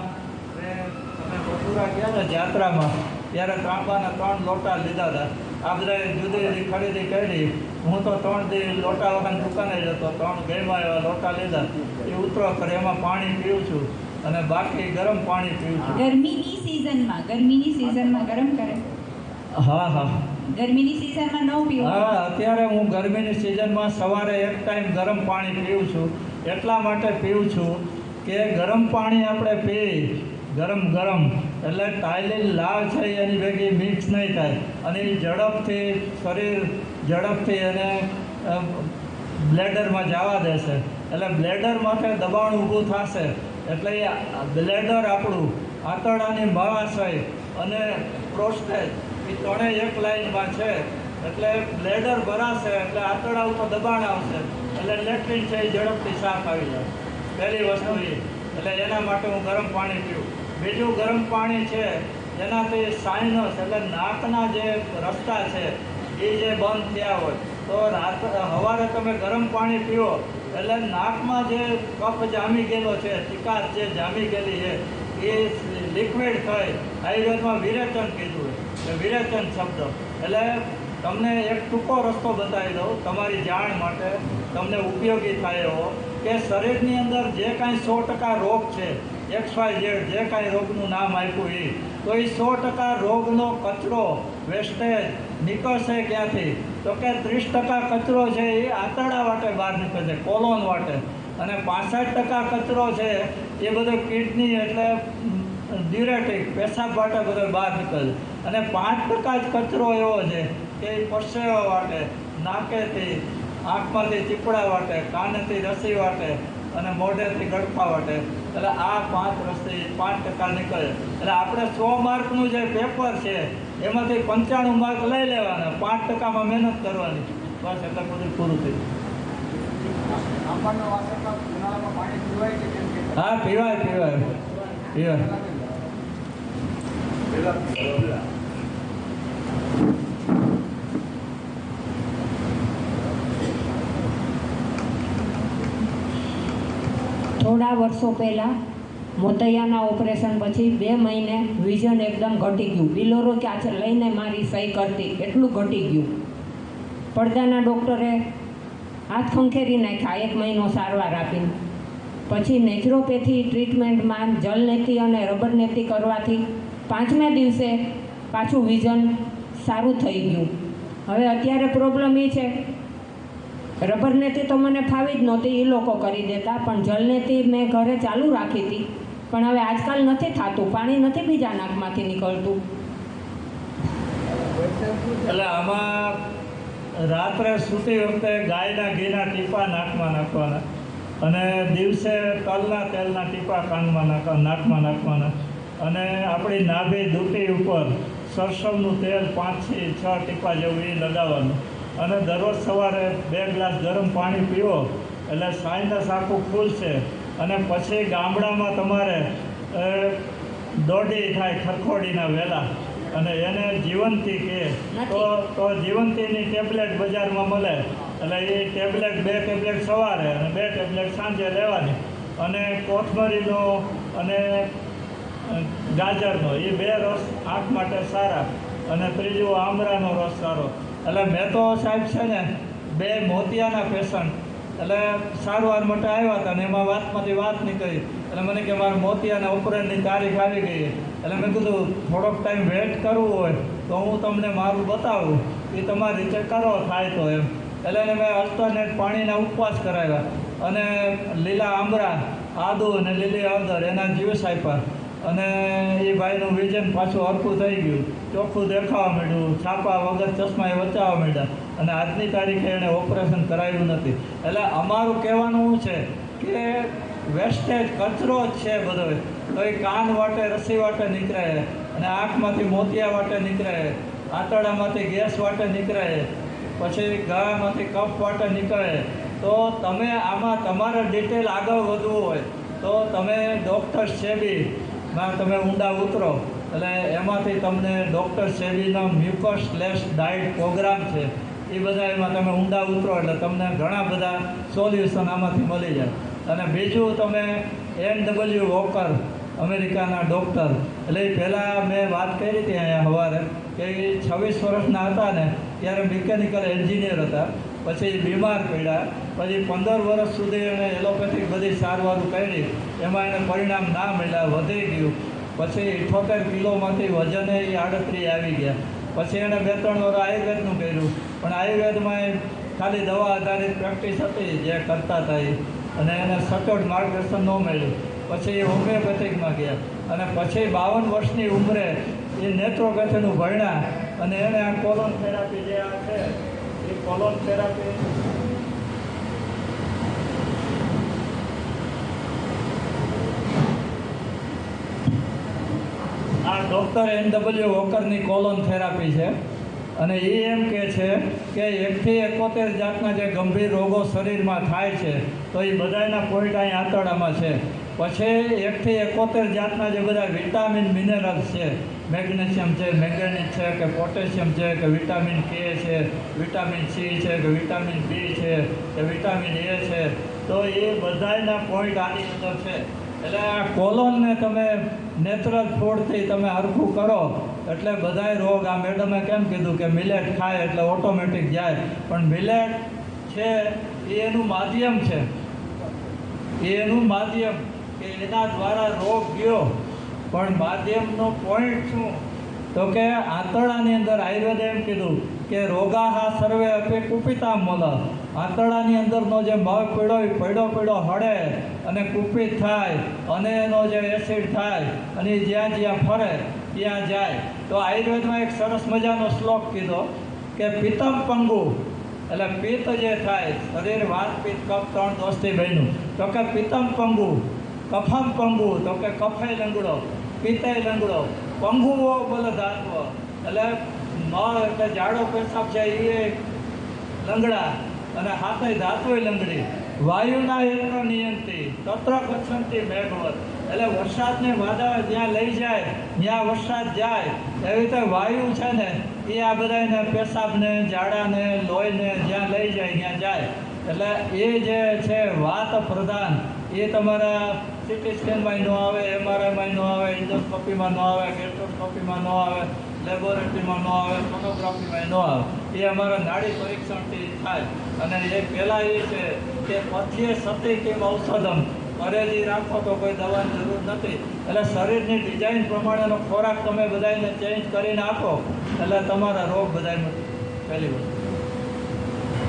અમે મથુરા ગયા ને યાત્રામાં ત્યારે ત્રાંબાના 3 લોટા લીધા હતા. આ બધાએ જુદી જુદી ખરીદી કરી. હું તો 3 દી લોટા વગર દુકાને જતો, 3 ગેમાં એવા લોટા લીધા. એ ઉતરો કરે એમાં પાણી પીવું છું અને બાકી ગરમ પાણી પીવું છું. ગરમીની સિઝનમાં ગરમ કરે? હા. ગરમીની સિઝનમાં ન પીવું? હા, અત્યારે હું ગરમીની સિઝનમાં સવારે 1 ટાઈમ ગરમ પાણી પીવું છું. એટલા માટે પીવું છું કે ગરમ પાણી આપણે પીએ ગરમ એટલે ટાઇલિન લાવ છે એની ભેગી મિક્સ નહીં થાય અને એ શરીર ઝડપથી એને બ્લેડરમાં જવા દેશે. એટલે બ્લેડર માટે દબાણ ઊભું થશે એટલે એ બ્લેડર આપણું આંતરડાની મહાશય અને પ્રોસ્ટેટ એ ત્રણેય એક લાઇનમાં છે. એટલે બ્લેડર ભરાશે એટલે આંતરડા ઉપર દબાણ આવશે એટલે લેટ્રિન છે એ ઝડપથી સાફ આવી જાય. પહેલી વસ્તુ એ. એટલે એના માટે હું ગરમ પાણી પીવું. બીજું ગરમ પાણી છે એનાથી સાઇનસ એટલે નાકના જે રસ્તા છે એ જે બંધ થયા હોય તો સવારે તમે ગરમ પાણી પીવો એટલે નાકમાં જે કફ જામી ગયેલો છે, ચિકાસ જે જામી ગયેલી છે એ લિક્વિડ થઈ. આયુર્વેદમાં વિરેચન કીધું હોય, વિરેચન શબ્દ. એટલે તમને એક ટૂંકો રસ્તો બતાવી દઉં તમારી જાણ માટે, તમને ઉપયોગી થાય એવો, કે શરીરની અંદર જે કાંઈ 100% રોગ છે, XYZ જે કાંઈ રોગનું નામ આપ્યું એ, તો એ 100% રોગનો કચરો વેસ્ટેજ નીકળશે ક્યાંથી? તો કે 30% કચરો છે એ આંતરડા વાટે બહાર નીકળશે, કોલોન વાટે. અને 65% કચરો છે એ બધો કિડની એટલે ડ્યુરેટિક પેશાબ વાટે બધો બહાર નીકળશે. અને 5% જ કચરો એવો છે કે એ પરસેવા વાટે, નાકેથી, આંખમાંથી ચીપડા વાટે, કાનેથી રસી વાટે અને મોઢેથી ગળપા વાટે. એટલે આ 5% નીકળે. એટલે આપણે 100 માર્કનું જે પેપર છે એમાંથી 95 માર્ક લઈ લેવાના, 5%માં મહેનત કરવાની. બસ એટલે બધું પૂરું થઈ ગયું. હા, પીવાય. થોડા વર્ષો પહેલાં મોતૈયાના ઓપરેશન પછી 2 મહિને વિઝન એકદમ ઘટી ગયું. બિલોરો ક્યાં છે લઈને મારી સહી કરતી એટલું ઘટી ગયું. પડદાના ડૉક્ટરે હાથ ખંખેરી નાખ્યા 1 મહિનો સારવાર આપીને. પછી નેચરોપેથી ટ્રીટમેન્ટમાં જલનેતી અને રબરનેતી કરવાથી 5મા દિવસે પાછું વિઝન સારું થઈ ગયું. હવે અત્યારે પ્રોબ્લેમ એ છે, રબરનેતી તો મને ફાવી જ નહોતી, એ લોકો કરી દેતા, પણ જલનેતી મેં ઘરે ચાલુ રાખી હતી. પણ હવે આજકાલ નથી થતું, પાણી નથી બીજા નાકમાંથી નીકળતું. એટલે આમાં રાત્રે સૂતી વખતે ગાયના ઘીના ટીપા નાકમાં નાખવાના અને દિવસે તલના તેલના ટીપા કાનમાં નાકમાં નાખવાના. અને આપણી નાભી દૂટી ઉપર સરસવનું તેલ 5 થી 6 ટીપા જેવું એ લગાવવાનું. અને દરરોજ સવારે 2 ગ્લાસ ગરમ પાણી પીવો એટલે સાઇનસ આખું ખુલશે. અને પછી ગામડામાં તમારે દોડી થાય ખરખોડીના વેલા અને એને જીવંતી કહે તો જીવંતીની ટેબ્લેટ બજારમાં મળે. એટલે એ ટેબ્લેટ 2 ટેબ્લેટ સવારે અને 2 ટેબ્લેટ સાંજે લેવાની. અને કોથમરીનો અને ગાજરનો એ 2 રસ આંખ માટે સારા. અને ત્રીજું આમળાનો રસ સારો. એટલે મેં તો સાહેબ છે ને 2 મોતિયાના પેશન્ટ એટલે સારવાર માટે આવ્યા હતા ને એમાં વાતમાંથી વાત નીકળી. એટલે મને કે મારે મોતિયાના ઓપરેશનની તારીખ આવી ગઈ. એટલે મેં કીધું થોડોક ટાઈમ વેઇટ કરવું હોય તો હું તમને મારું બતાવું, એ તમારી રીતે કરો થાય તો એમ. એટલે એને મેં અલ્ટરનેટ પાણીના ઉપવાસ કરાવ્યા અને લીલા આંબળા, આદુ અને લીલી હળદર એના જ્યુસ આપ્યા. અને એ ભાઈનું વિઝન પાછું હરખું થઈ ગયું, ચોખ્ખું દેખાવા માંડ્યું, છાપા વગર ચશ્મા એ વચાવવા માંડ્યા. અને આજની તારીખે એણે ઓપરેશન કરાવ્યું નથી. એટલે અમારું કહેવાનું શું છે કે વેસ્ટેજ કચરો જ છે બધો. તો એ કાન વાટે રસી વાટે નીકળે, અને આંખમાંથી મોતિયા વાટે નીકળે, આંતરડામાંથી ગેસ વાટે નીકળે, પછી ગળામાંથી કફ વાટે નીકળે. તો તમે આમાં તમારે ડિટેલ આગળ વધવું હોય તો તમે ડૉક્ટર સેબીમાં તમે ઊંડા ઉતરો. એટલે એમાંથી તમને ડૉક્ટર સેબીનો મ્યુકસ/ડાયટ પ્રોગ્રામ છે, એ બધા એમાં તમે ઊંડા ઉતરો એટલે તમને ઘણા બધા સોલ્યુશન આમાંથી મળી જાય. અને બીજું તમે NW વોકર અમેરિકાના ડૉક્ટર, એટલે એ પહેલાં મેં વાત કરી હતી અહીંયા સવારે કે એ 26 વર્ષના હતા ને ત્યારે મિકેનિકલ એન્જિનિયર હતા. પછી બીમાર પડ્યા, પછી 15 વર્ષ સુધી એણે એલોપેથિક બધી સારવારો કરી, એમાં એને પરિણામ ના મળ્યા, વધી ગયું. પછી 78 કિલોમાંથી વજને એ 38 આવી ગયા. પછી એણે 2-3 વર્ષ આયુર્વેદનું કર્યું, પણ આયુર્વેદમાં એ ખાલી દવા આધારિત પ્રેક્ટિસ હતી જે કરતા હતા એ, અને એને સચોટ માર્ગદર્શન ન મળ્યું. પછી એ હોમિયોપેથિકમાં ગયા અને પછી 52 વર્ષની ઉંમરે એ નેત્રોપેથીનું ભણ્યા. અને એને આ કોલોન થેરાપી જે આ છે એ કોલોન થેરાપી આ ડૉક્ટર NW વોકરની કોલોન થેરાપી છે અને એ એમ કહે છે કે 1 થી 71 જાતના જે ગંભીર રોગો શરીરમાં થાય છે તો એ બધાના પોઈન્ટ અહીં આંતરડામાં છે. પછી 1 થી 71 જાતના જે બધા વિટામિન મિનરલ્સ છે, મેગ્નેશિયમ છે, મેંગેનીઝ છે કે પોટેશિયમ છે કે વિટામિન K છે, વિટામિન C છે કે વિટામિન B છે કે વિટામિન A છે, તો એ બધાના પોઈન્ટ આની અંદર છે. એટલે આ કોલોનને તમે નેચરલ ફૂડથી તમે હરખું કરો એટલે બધાય રોગ, આ મેડમે કેમ કીધું કે મિલેટ ખાય એટલે ઓટોમેટિક જાય, પણ મિલેટ છે એ એનું માધ્યમ છે, એ એનું માધ્યમ કે એના દ્વારા રોગ ગયો, પણ માધ્યમનો પોઈન્ટ શું તો કે આંતરડાની અંદર આયુર્વેદે એમ કીધું કે રોગાહા સર્વે અપે કુપિતા મોલ. આંતરડાની અંદરનો જે મળ પીળો હળે અને કુપિત થાય અને એનો જે એસિડ થાય અને એ જ્યાં જ્યાં ફરે ત્યાં જાય. તો આયુર્વેદમાં એક સરસ મજાનો શ્લોક કીધો કે પિત્તમ પંગુ, એટલે પિત્ત જે થાય, શરીર વાત પિત્ત કફ 3 દોષથી બન્યું, તો કે પિત્તમ પંગુ, કફમ પંગુ, તો કે કફે લંગડો, પિત્તે લંગડો, પંગુઓ બલધાત્વ, એટલે મળ એટલે જાડો પેશાબ છે એ લંગડા અને હાથે ધાતુય લંગડી. વાયુના યંત્ર નિયંત્રી તત્ર ગચ્છન્તિ મેઘવત, એટલે વરસાદને વાદળ જ્યાં લઈ જાય ત્યાં વરસાદ જાય, એવી રીતે વાયુ છે ને એ આ બધાને પેશાબને, ઝાડાને, લોહીને જ્યાં લઈ જાય ત્યાં જાય. એટલે એ જે છે વાત પ્રધાન, એ તમારા CT સ્કેનમાં ન આવે, MRIમાં ન આવે, એન્ડોસ્કોપીમાં ન આવે, ગેસ્ટ્રોસ્કોપીમાં ન આવે, લેબોરેટરીમાં ન આવે, સોનોગ્રાફીમાં ન આવે. એ અમારા નાડી પરીક્ષણથી થાય. અને એ પહેલાં એ છે કે પથ્યે સતી કેમ ઔષધમ, પરેજી રાખો તો કોઈ દવાની જરૂર નથી. એટલે શરીરની ડિઝાઇન પ્રમાણેનો ખોરાક તમે બધાને ચેન્જ કરીને આપો એટલે તમારા રોગ બધાને પહેલી વસ્તુ.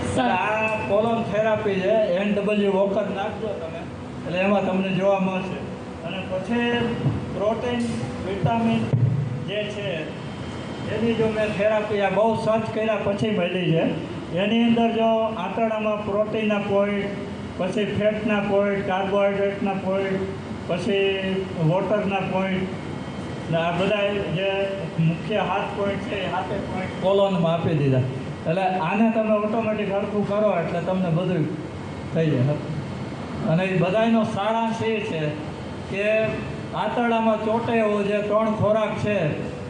એટલે આ કોલોન થેરાપી છે, NW વોકર નાખજો તમે એટલે એમાં તમને જોવા મળશે. અને પછી પ્રોટીન, વિટામિન જે છે એની જો મેં થેરાપી આ બહુ સર્ચ કર્યા પછી મળી છે. એની અંદર જો આંતરડામાં પ્રોટીનના પોઈન્ટ, પછી ફેટના પોઈન્ટ, કાર્બોહાઈડ્રેટના પોઈન્ટ, પછી વોટરના પોઈન્ટ, ને આ બધા જે મુખ્ય 7 પોઈન્ટ છે એ 7 પોઈન્ટ કોલોનમાં આપી દીધા. એટલે આને તમે ઓટોમેટિક હરખું કરો એટલે તમને બધું થઈ જાય. અને એ બધાનો સારાંશ એ છે કે આંતરડામાં ચોટે એવો જે 3 ખોરાક છે,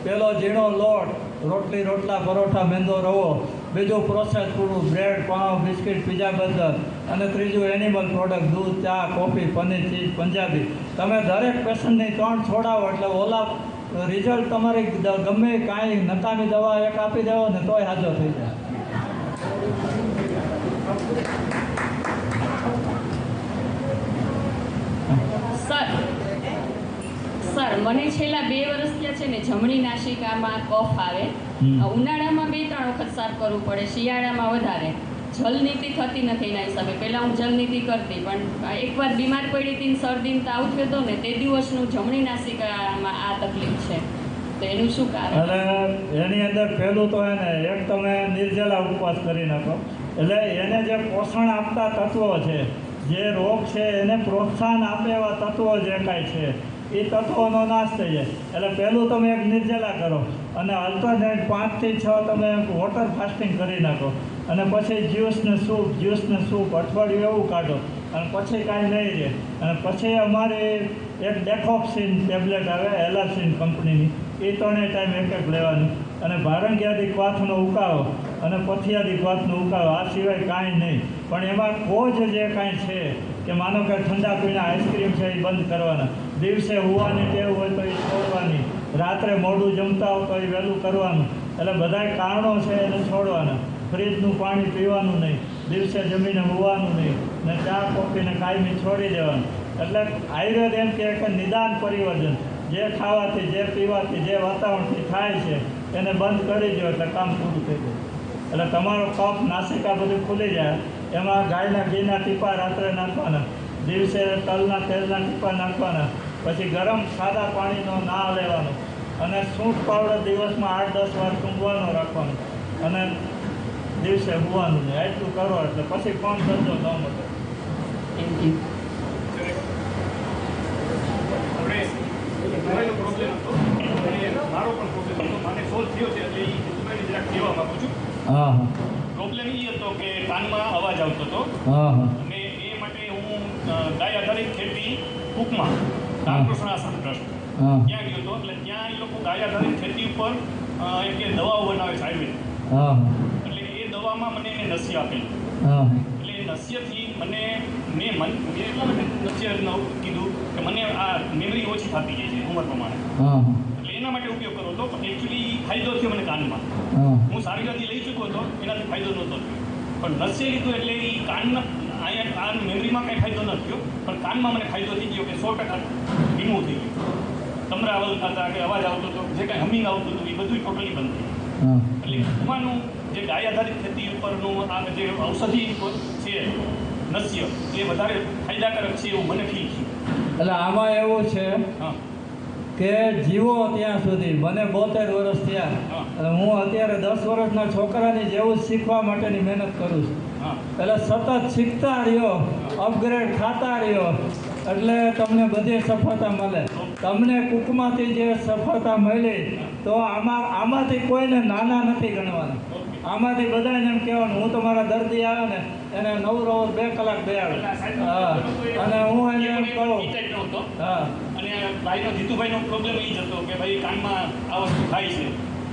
પહેલો ઝીણો લોટ, રોટલી, રોટલા, પરોઠા, મેંદો, રવો, બીજું પ્રોસેસ ફૂડ, બ્રેડ, પાઉં, બિસ્કિટ, પીઝા, બર્ગર, અને ત્રીજું એનિમલ પ્રોડક્ટ, દૂધ, ચા, કોફી, પનીર, ચીઝ, પંજાબી. તમે દરેક પેશન્ટની 3 છોડાવો એટલે ઓલા રિઝલ્ટ તમારી ગમે કાંઈ નકામી દવા એક આપી દેવો ને તોય હાજર થઈ જાય. સર મને છેલ્લા 2 વર્ષ થયા છે ને જમણી નાસિકામાં કફ આવે. ઉનાળામાં 2-3 વખત સાફ કરવું પડે, શિયાળામાં વધારે. જલનીતિ થતી નથી એના હિસાબે. પહેલાં હું જલનીતિ કરતી, પણ એકવાર બીમાર પડી હતી, શરદી તાવ થયો હતો ને તે દિવસનું જમણી નાસિકામાં આ તકલીફ છે. તો એનું શું કારણ? એટલે એની અંદર પહેલું તો એને એક તમે નિર્જલા ઉપવાસ કરી નાખો, એટલે એને જે પોષણ આપતા તત્વો છે, જે રોગ છે એને પ્રોત્સાહન આપે એવા તત્વો જે કાંઈ છે એ તત્વોનો નાશ થઈ જાય. એટલે પહેલું તમે એક નિર્જલા કરો અને અલ્ટરનેટ 5 થી 6 તમે વોટર ફાસ્ટિંગ કરી નાખો. અને પછી જ્યુસને સૂપ અઠવાડિયું એવું કાઢો અને પછી કાંઈ નહીં રહે. અને પછી અમારી એક ડેકોક્સિન ટેબ્લેટ આવે એલાસિન કંપનીની, એ 3 ટાઈમ એક લેવાની. અને ભારંગિયાદી ક્વાથનો ઉકાળો અને પથિયાદી ક્વાથનો ઉકાળો, આ સિવાય કાંઈ નહીં. પણ એમાં કોજ જે કાંઈ છે કે માનો કે ઠંડા પીણા, આઈસ્ક્રીમ છે એ બંધ કરવાના, દિવસે હુવાની ટેવ હોય તો એ છોડવાની, રાત્રે મોડું જમતા હોય તો એ વહેલું કરવાનું. એટલે બધાય કારણો છે એને છોડવાના. ફ્રીજનું પાણી પીવાનું નહીં, દિવસે જમીને હુવાનું નહીં, ને ચા કોફીને કાયમી છોડી દેવાનું. એટલે આયુર્વેદ એમ કહે કે નિદાન પરિવર્તન, જે ખાવાથી, જે પીવાથી, જે વાતાવરણથી થાય છે એને બંધ કરી દો એટલે કામ પૂરું થઈ જાય. એટલે તમારો કફ, નાસિકા બધું ખુલી જાય. એમાં ગાયના ઘીના ટીપા રાત્રે નાખવાના, દિવસે તલના તેલના ટીપા નાખવાના, પછી ગરમ સાદા પાણીનો નાહ લેવાનો, અને સૂંઠ પાવડર દિવસમાં 8-10 વાર સૂંઘવાનો રાખવાનો, અને દિવસે હોવાનું નહીં. એટલું કરો એટલે પછી કોણ કરજો ન મળે. Thank you. મારો પણ પ્રોસેસ હતો, મને સોલ્વ થયો છે એટલે એ તમારી જરાક કહેવા માંગુ છું. હા હા પ્રોબ્લેમ એ હતો કે કાનમાં અવાજ આવતો હતો હા હા અને એ માટે હું ગાય આધારિત ખેતી કુકમાં રામકૃષ્ણ આશ્રમ ટ્રસ્ટ હા ત્યાં ગયો હતો. એટલે ત્યાં એ લોકો ગાય આધારિત ખેતી ઉપર એક કે દવાઓ બનાવે છે આયુર્વેદ. હા એટલે એ દવામાં મને એને નસ્ય આપેલું. હા એટલે એ નસ્યથી મેં એટલા માટે નસ્યનું કીધું કે મને આ મેમરી ઓછી થતી જાય છે ઉંમર પ્રમાણે. હા એટલે એના માટે ઉપયોગ કરવો હતો. પણ એકચ્યુઅલી ફાયદો થયો મને કાનમાં. હા હું સારી ગાદી લઈ ચૂક્યો હતો, એનાથી ફાયદો નહોતો થયો. પણ નસ્ય લીધું એટલે એ કાનના અહીંયા આ મેમરીમાં કંઈ ફાયદો ન થયો, પણ કાનમાં મને ફાયદો થઈ ગયો કે 100% રિમૂવ થઈ ગયું. તમરાવલ હતા કે અવાજ આવતો હતો, જે કાંઈ હમિંગ આવતું હતું એ બધું ટોટલી બંધ થઈ ગયું. હા એટલે કુકમાનું જે ગાય આધારિત ખેતી ઉપરનું આ જે ઔષધિ છે નસ્ય, એ વધારે ફાયદાકારક છે એવું મને ફીલ થયું. એટલે આમાં એવું છે હા કે જીવો ત્યાં સુધી મને 72 વર્ષ થયા હા. અને હું અત્યારે 10 વર્ષના છોકરાની જેવું જ શીખવા માટેની મહેનત કરું છું. હા એટલે સતત શીખતા રહ્યો, અપગ્રેડ થતા રહ્યો, એટલે તમને બધી સફળતા મળે. તમને કુકમાંથી જે સફળતા મળી તો આમાંથી કોઈને નાના નથી ગણવાના. આમાંથી બધાને એમ કહેવાનું હું તમારા દર્દી આવે ને એને નવરો 2 કલાક બેહાડું. હા અને હું એને એમ કહું હા અને ભાઈનો જીતુભાઈનો પ્રોબ્લેમ એ જ હતો કે ભાઈ કાનમાં આ વસ્તુ થાય છે,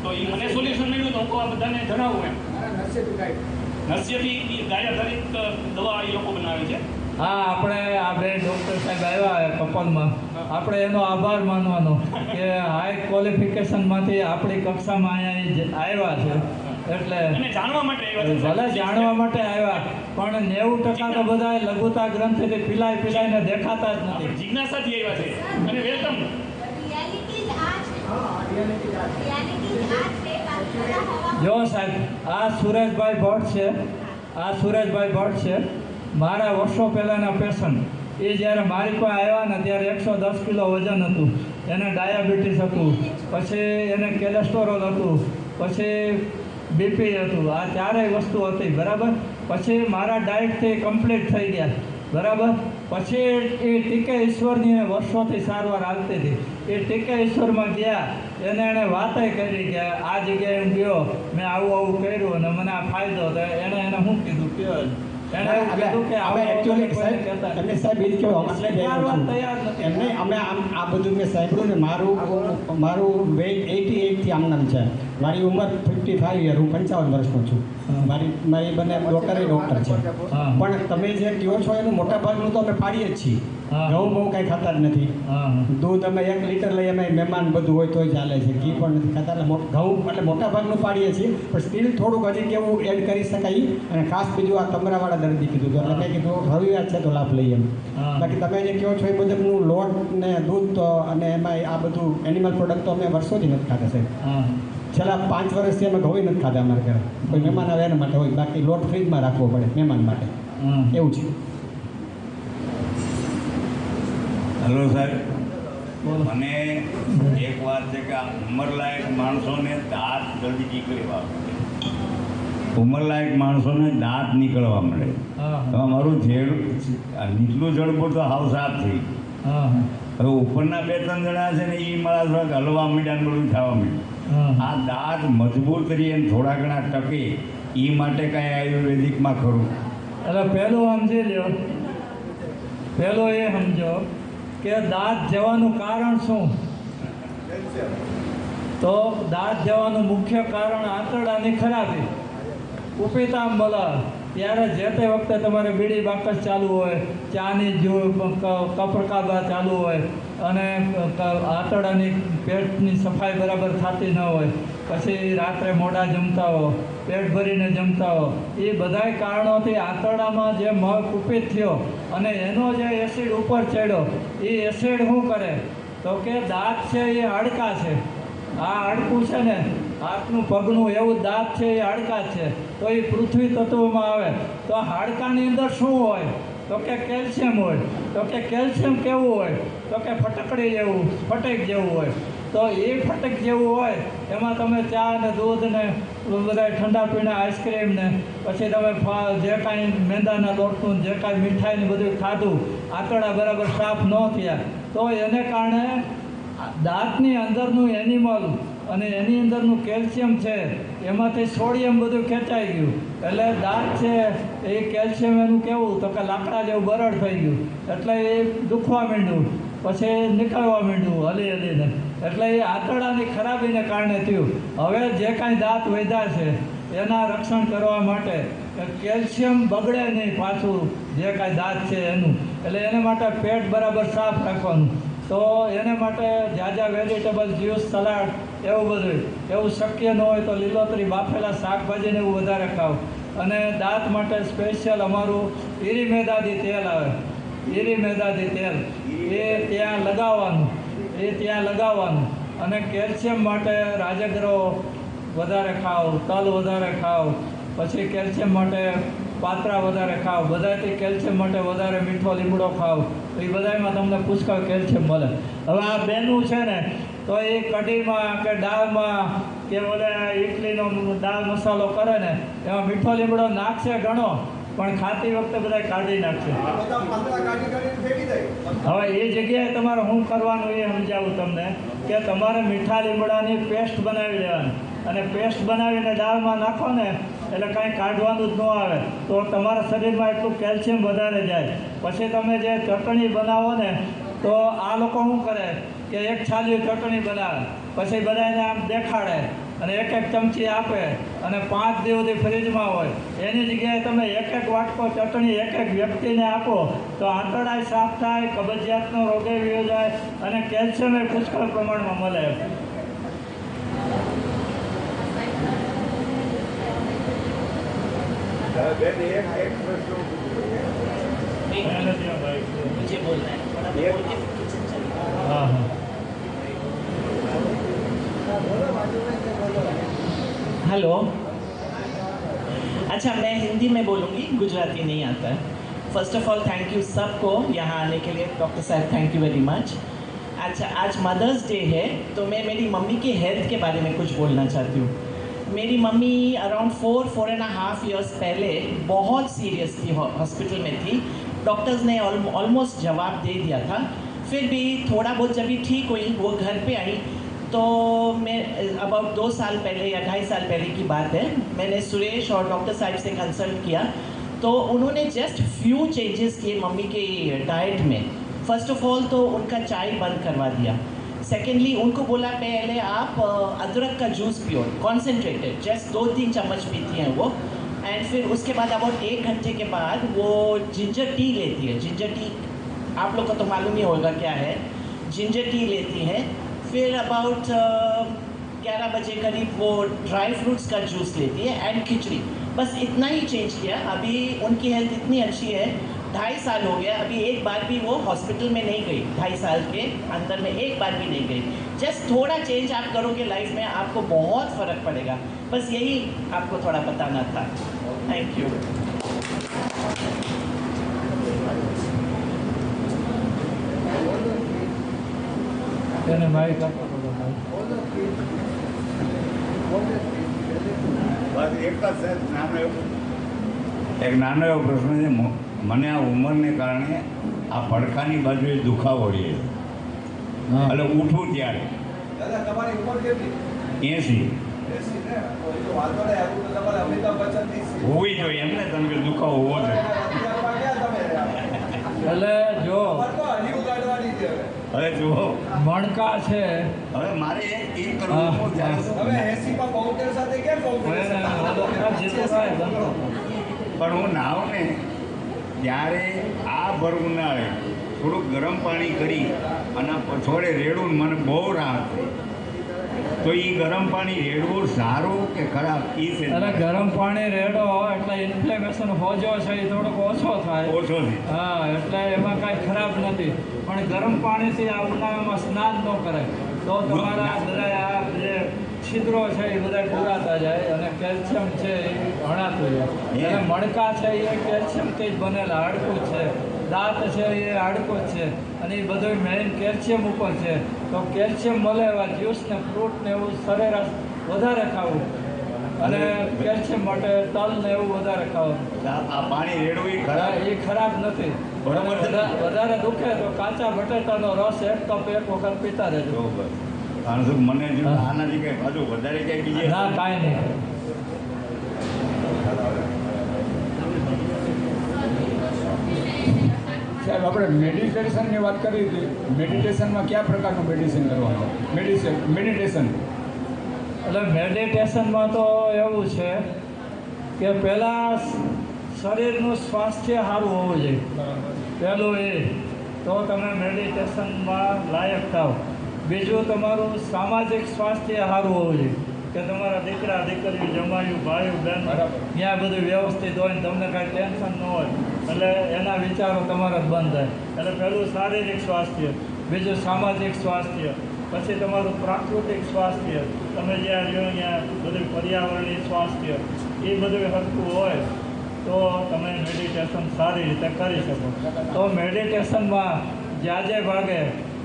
તો એ મને સોલ્યુશન મળ્યું તો હું આ બધાને જણાવું એમ. નસ્યથી ગાય આધારિત દવા એ લોકો બનાવે છે. હા આપણે આ બે ડૉક્ટર સાહેબ આવ્યા કપલમાં, આપણે એનો આભાર માનવાનો કે હાઈ ક્વોલિફિકેશનમાંથી આપણી કક્ષામાં અહીંયા આવ્યા છે. એટલે અને જાણવા માટે આવ્યા છે. ભલે જાણવા માટે આવ્યા, પણ 90% તો બધા લઘુતા ગ્રંથિથી પીલાઈને દેખાતા જ નથી. જિજ્ઞાસાથી આવ્યા છે અને વેલકમ. જો સાહેબ આ સુરેશભાઈ ભટ્ટ છે, આ સુરેશભાઈ ભટ્ટ છે, મારા વર્ષો પહેલાંના પેશન્ટ. એ જ્યારે મારી પાસે આવ્યા ને ત્યારે 110 કિલો વજન હતું, એને ડાયાબિટીસ હતું, પછી એને કોલેસ્ટ્રોલ હતું, પછી બીપી હતું, આ ચારેય વસ્તુ હતી બરાબર. પછી મારા ડાયટથી કમ્પ્લીટ થઈ ગયા બરાબર. પછી એ ટીકે ઈશ્વરની એને વર્ષોથી સારવાર આવતી હતી. એ ટીકે ઈશ્વરમાં ગયા, એણે વાતે કરી કે આ જગ્યાએ હું ગયો, મેં આવું કર્યું અને મને આ ફાયદો તો એને શું કીધું કયો એને એવું કીધું કે અમે એકચ્યુઅલી સાહેબ એમને સાહેબ એ જ કહેવા માટે તૈયાર નથી. એમને અમે આ બધું મેં સાંભળ્યું ને મારું વેઇટ 88 થી આમનામ છે. મારી ઉંમર 55 યર, હું 55 વર્ષનો છું. મારી બંને ડૉક્ટર છે. હા. પણ તમે જે કહો છો એનું મોટા ભાગનું તો અમે પાડીએ જ છીએ. હા. ઘઉં બહુ કાંઈ ખાતા જ નથી. હા દૂધ અમે 1 લીટર લઈ અમે મહેમાન બધું હોય તોય ચાલે છે. ઘી પણ નથી ખાતા. એટલે ઘઉં એટલે મોટા ભાગનું પાડીએ છીએ, પણ સ્ટીલ થોડુંક હજી કેવું એડ કરી શકાય. અને ખાસ બીજું આ તમરાવાળા દર્દી કીધું તો એટલે મેં કીધું રવિવાર છે તો લાભ લઈએ એમ. હા. બાકી તમે જે કહો છો એ મુજબનું લોટ ને દૂધ તો અને એમાં આ બધું એનિમલ પ્રોડક્ટ તો અમે વર્ષોથી નથી ખાતા સાહેબ. હા છેલ્લા 5 વર્ષથી અમે ઘઉં નથી ખાતા અમારા ઘરે. કોઈ મહેમાન આવે એના માટે હોય, બાકી લોટ ફ્રીજમાં રાખવો પડે મહેમાન માટે, હા એવું છે. હેલો સાહેબ, બોલો. મને એક વાત છે કે આ ઉંમરલાયક માણસોને દાંત જલ્દી નીકળવા મળે. ઉંમરલાયક માણસોને દાંત નીકળવા મળે. હા તો અમારું નીચલું જડબું તો હાવ સાફ થઈ ગયું. હા હવે ઉપરના 2-3 જણા છે ને એ મારા થોડાક હલવા મીઠા બધું થવા માંડ્યું. હા આ દાંત મજબૂત રહી અને થોડા ઘણા ટકે એ માટે કાંઈ આયુર્વેદિકમાં ખરું? એટલે પહેલું સમજી લ્યો, પહેલું એ સમજો કે દાંત જવાનું કારણ શું. તો દાંત જવાનું મુખ્ય કારણ આંતરડાની ખરાબી, કુપિતા મળે. ત્યારે જે તે વખતે તમારે બીડી બાકસ ચાલુ હોય, ચાની કપરકાબા ચાલુ હોય અને આંતરડાની પેટની સફાઈ બરાબર થતી ન હોય, પછી રાત્રે મોડા જમતા હો, પેટ ભરીને જમતા હો, એ બધાય કારણોથી આંતરડામાં જે કુપિત થયો અને એનો જે એસિડ ઉપર ચડ્યો, એ એસિડ શું કરે તો કે દાંત છે એ હાડકાં છે. આ હાડકું છે ને, હાથનું પગનું એવું દાંત છે એ હાડકાં છે. તો એ પૃથ્વી તત્વમાં આવે તો હાડકાની અંદર શું હોય તો કે કેલ્શિયમ હોય. તો કે કેલ્શિયમ કેવું હોય તો કે ફટકડી જેવું, ફટેક જેવું હોય. તો એ ફટક જેવું હોય એમાં તમે ચા ને દૂધ ને બધા ઠંડા પીણા, આઈસ્ક્રીમ ને પછી તમે જે કાંઈ મેંદાના લોટનું જે કાંઈ મીઠાઈને બધું ખાધું, આંતરડા બરાબર સાફ ન થયા તો એને કારણે દાંતની અંદરનું એનિમલ અને એની અંદરનું કેલ્શિયમ છે એમાંથી સોડિયમ બધું ખેંચાઈ ગયું, એટલે દાંત છે એ કેલ્શિયમ એનું કેવું તો કે લાકડા જેવું બરડ થઈ ગયું, એટલે એ દુખવા માંડ્યું, પછી નીકળવા માંડ્યું હલી હલીને, એટલે એ આંતરડાની ખરાબીને કારણે થયું. હવે જે કાંઈ દાંત વધ્યા છે એના રક્ષણ કરવા માટે કેલ્શિયમ બગડે નહીં પાછું જે કાંઈ દાંત છે એનું, એટલે એને માટે પેટ બરાબર સાફ રાખવાનું. તો એને માટે ઝાઝા વેજીટેબલ જ્યુસ, સલાડ એવું બધું, એવું શક્ય ન હોય તો લીલોતરી બાફેલા શાકભાજીને એવું વધારે ખાવ. અને દાંત માટે સ્પેશિયલ અમારું ઈરી મેદાદી તેલ આવે, ઈરી મેદાદી તેલ એ ત્યાં લગાવવાનું, અને કેલ્શિયમ માટે રાજગરો વધારે ખાઓ, તલ વધારે ખાઓ, પછી કેલ્શિયમ માટે પાત્રા વધારે ખાઓ, બધાથી કેલ્શિયમ માટે વધારે મીઠો લીમડો ખાઓ, તો એ બધામાં તમને પુષ્કળ કેલ્શિયમ મળે. હવે આ બેનું છે ને તો એ કઢીમાં કે દાળમાં કે ઓલે ઇડલીનો દાળ મસાલો કરે ને એમાં મીઠો લીમડો નાખશે ઘણો, પણ ખાતી વખતે બધા કાઢી નાખશે. હવે એ જગ્યાએ તમારે શું કરવાનું એ સમજાવું તમને, કે તમારે મીઠા લીમડાની પેસ્ટ બનાવી લેવાની, અને પેસ્ટ બનાવીને દાળમાં નાખો ને એટલે કાંઈ કાઢવાનું જ ન આવે, તો તમારા શરીરમાં એટલું કેલ્શિયમ વધારે જાય. પછી તમે જે ચટણી બનાવો ને તો આ લોકો શું કરે કે એક છાલી ચટણી બનાવે, પછી બધાને આમ દેખાડે અને એક એક ચમચી આપે, અને 5 દિવસ સુધી ફ્રીજમાં હોય. એની જગ્યાએ તમે એક એક વાટકો ચટણી એક એક વ્યક્તિને આપો તો આંતરડા સાફ થાય, કબજિયાતનો રોગે વયો જાય, અને કેલ્શિયમ એ પુષ્કળ પ્રમાણમાં મળે. हाँ हाँ हेलो, अच्छा मैं हिंदी में बोलूँगी, गुजराती नहीं आता है. First of all thank you सबको यहाँ आने के लिए. डॉक्टर साहब थैंक यू वेरी मच. अच्छा आज मदर्स डे है तो मैं मेरी मम्मी के हेल्थ के बारे में कुछ बोलना चाहती हूँ. मेरी मम्मी अराउंड 4.5 ईयर्स पहले बहुत सीरियस थी, हॉस्पिटल में थी. डॉक्टर्स ने ऑलमोस्ट जवाब दे दिया था, फिर भी थोड़ा बहुत जब भी ठीक हुई वो घर पे आई तो मैं अबाउट 2 साल पहले या 2.5 साल पहले की बात है, मैंने सुरेश और डॉक्टर साहब से कंसल्ट किया तो उन्होंने जस्ट फ्यू चेंजेस किए मम्मी के डाइट में. फर्स्ट ऑफ ऑल तो उनका चाय बंद करवा दिया. सेकेंडली उनको बोला पहले आप अदरक का जूस पियो कॉन्सेंट्रेटेड, जस्ट 2-3 चम्मच पीती हैं वो. एंड फिर उसके बाद अबाउट 1 घंटे के बाद वो जिंजर टी लेती है. जिंजर टी आप लोग को तो मालूम ही होगा क्या है, जिंजर टी लेती है. फिर अबाउट 11 बजे करीब वो ड्राई फ्रूट्स का जूस लेती है एंड खिचड़ी. बस इतना ही चेंज किया. अभी उनकी हेल्थ इतनी अच्छी है, 2.5 साल हो गया, अभी एक बार भी वो हॉस्पिटल में नहीं गई. 2.5 साल के अंदर में एक बार भी नहीं गई. जस्ट थोड़ा चेंज आप करोगे लाइफ में, आपको बहुत फ़र्क पड़ेगा. बस यही आपको थोड़ा बताना था. Thank you. બસ એક જ નાનો એવો પ્રશ્ન છે. મને આ ઉંમરને કારણે આ પડખાની બાજુએ દુખાવો રહે, એટલે ઉઠું ત્યારે દાદા તમારી ઉંમર કેટલી? 80 તો વાંધો નહીં, આવું તો તમારે અમિતાભ બચ્ચનની હોવી જોઈએ એમને, તમે કે દુખાવો હોવો જોઈએ. અત્યારમાં ક્યાં તમે એટલે જો હજી ઉગાડવાની છે હવે જુઓ મણકા છે, હવે મારે એ કરવું શું ત્યારે હવે 80 માં બાઉન્ડર સાથે કેમ પણ હું નાવ ને ત્યારે આ ભર ઉનાળે થોડુંક ગરમ પાણી કરી અને પછોડે રેડવું મને બહુ રાહત થઈ. તો એ ગરમ પાણી રેડવું સારું કે ખરાબ એ છે? એટલે ગરમ પાણી રેડો એટલે ઇન્ફ્લેમેશન હોજો છે એ થોડોક ઓછો થાય. ઓછો છે. હા, એટલે એમાં કાંઈ ખરાબ નથી. પણ ગરમ પાણીથી આ ઉનાળામાં સ્નાન ન કરે તો તમારા બધા આ જે છિદ્રો છે એ બધા પૂરાતા જાય અને કેલ્શિયમ છે એ હણાતું જાય. એટલે મણકા છે એ કેલ્શિયમથી જ બનેલા હાડકું છે, દાંત છે એ હાડકું જ છે, અને એ બધું મેઇન કેલ્શિયમ ઉપર છે. તો કેલ્શિયમ મળે એવા જ્યુસ ને ફ્રૂટ ને એવું સરેરાશ વધારે ખાવું. અને કેલ્શિયમ માટે તલ ને એવું વધારે ખાવાનું. આ પાણી રેડવું એ ખરાબ એ ખરાબ નથી. બરાબર છે. વધારે દુખે તો કાચા બટેટાનો રસ 1 કપ 1 વખત પીતા રહેજો. બરોબર. કારણ કે મને જો આનાથી કંઈ બાજુ વધારે કંઈ બીજે ના, કાંઈ નહીં. સાહેબ આપણે મેડિટેશનની વાત કરી હતી. મેડિટેશનમાં કયા પ્રકારનું મેડિટેશન કરવાનું? મેડિટેશન એટલે મેડિટેશનમાં તો એવું છે કે પહેલાં શરીરનું સ્વાસ્થ્ય સારું હોવું જોઈએ. પહેલું એ તો તમે મેડિટેશનમાં લાયક થાવ. બીજું તમારું સામાજિક સ્વાસ્થ્ય સારું હોવું જોઈએ કે તમારા દીકરા દીકરીઓ જમાયું ભાઈઓ બહેન ત્યાં બધું વ્યવસ્થિત હોય ને તમને કાંઈ ટેન્શન ન હોય એટલે એના વિચારો તમારા જ બંધ થાય. એટલે પહેલું શારીરિક સ્વાસ્થ્ય, બીજું સામાજિક સ્વાસ્થ્ય, પછી તમારું પ્રાકૃતિક સ્વાસ્થ્ય, તમે જ્યાં રહ્યો ત્યાં બધું પર્યાવરણીય સ્વાસ્થ્ય, એ બધું હરખું હોય તો તમે મેડિટેશન સારી રીતે કરી શકો. તો મેડિટેશનમાં જ્યાં જે ભાગે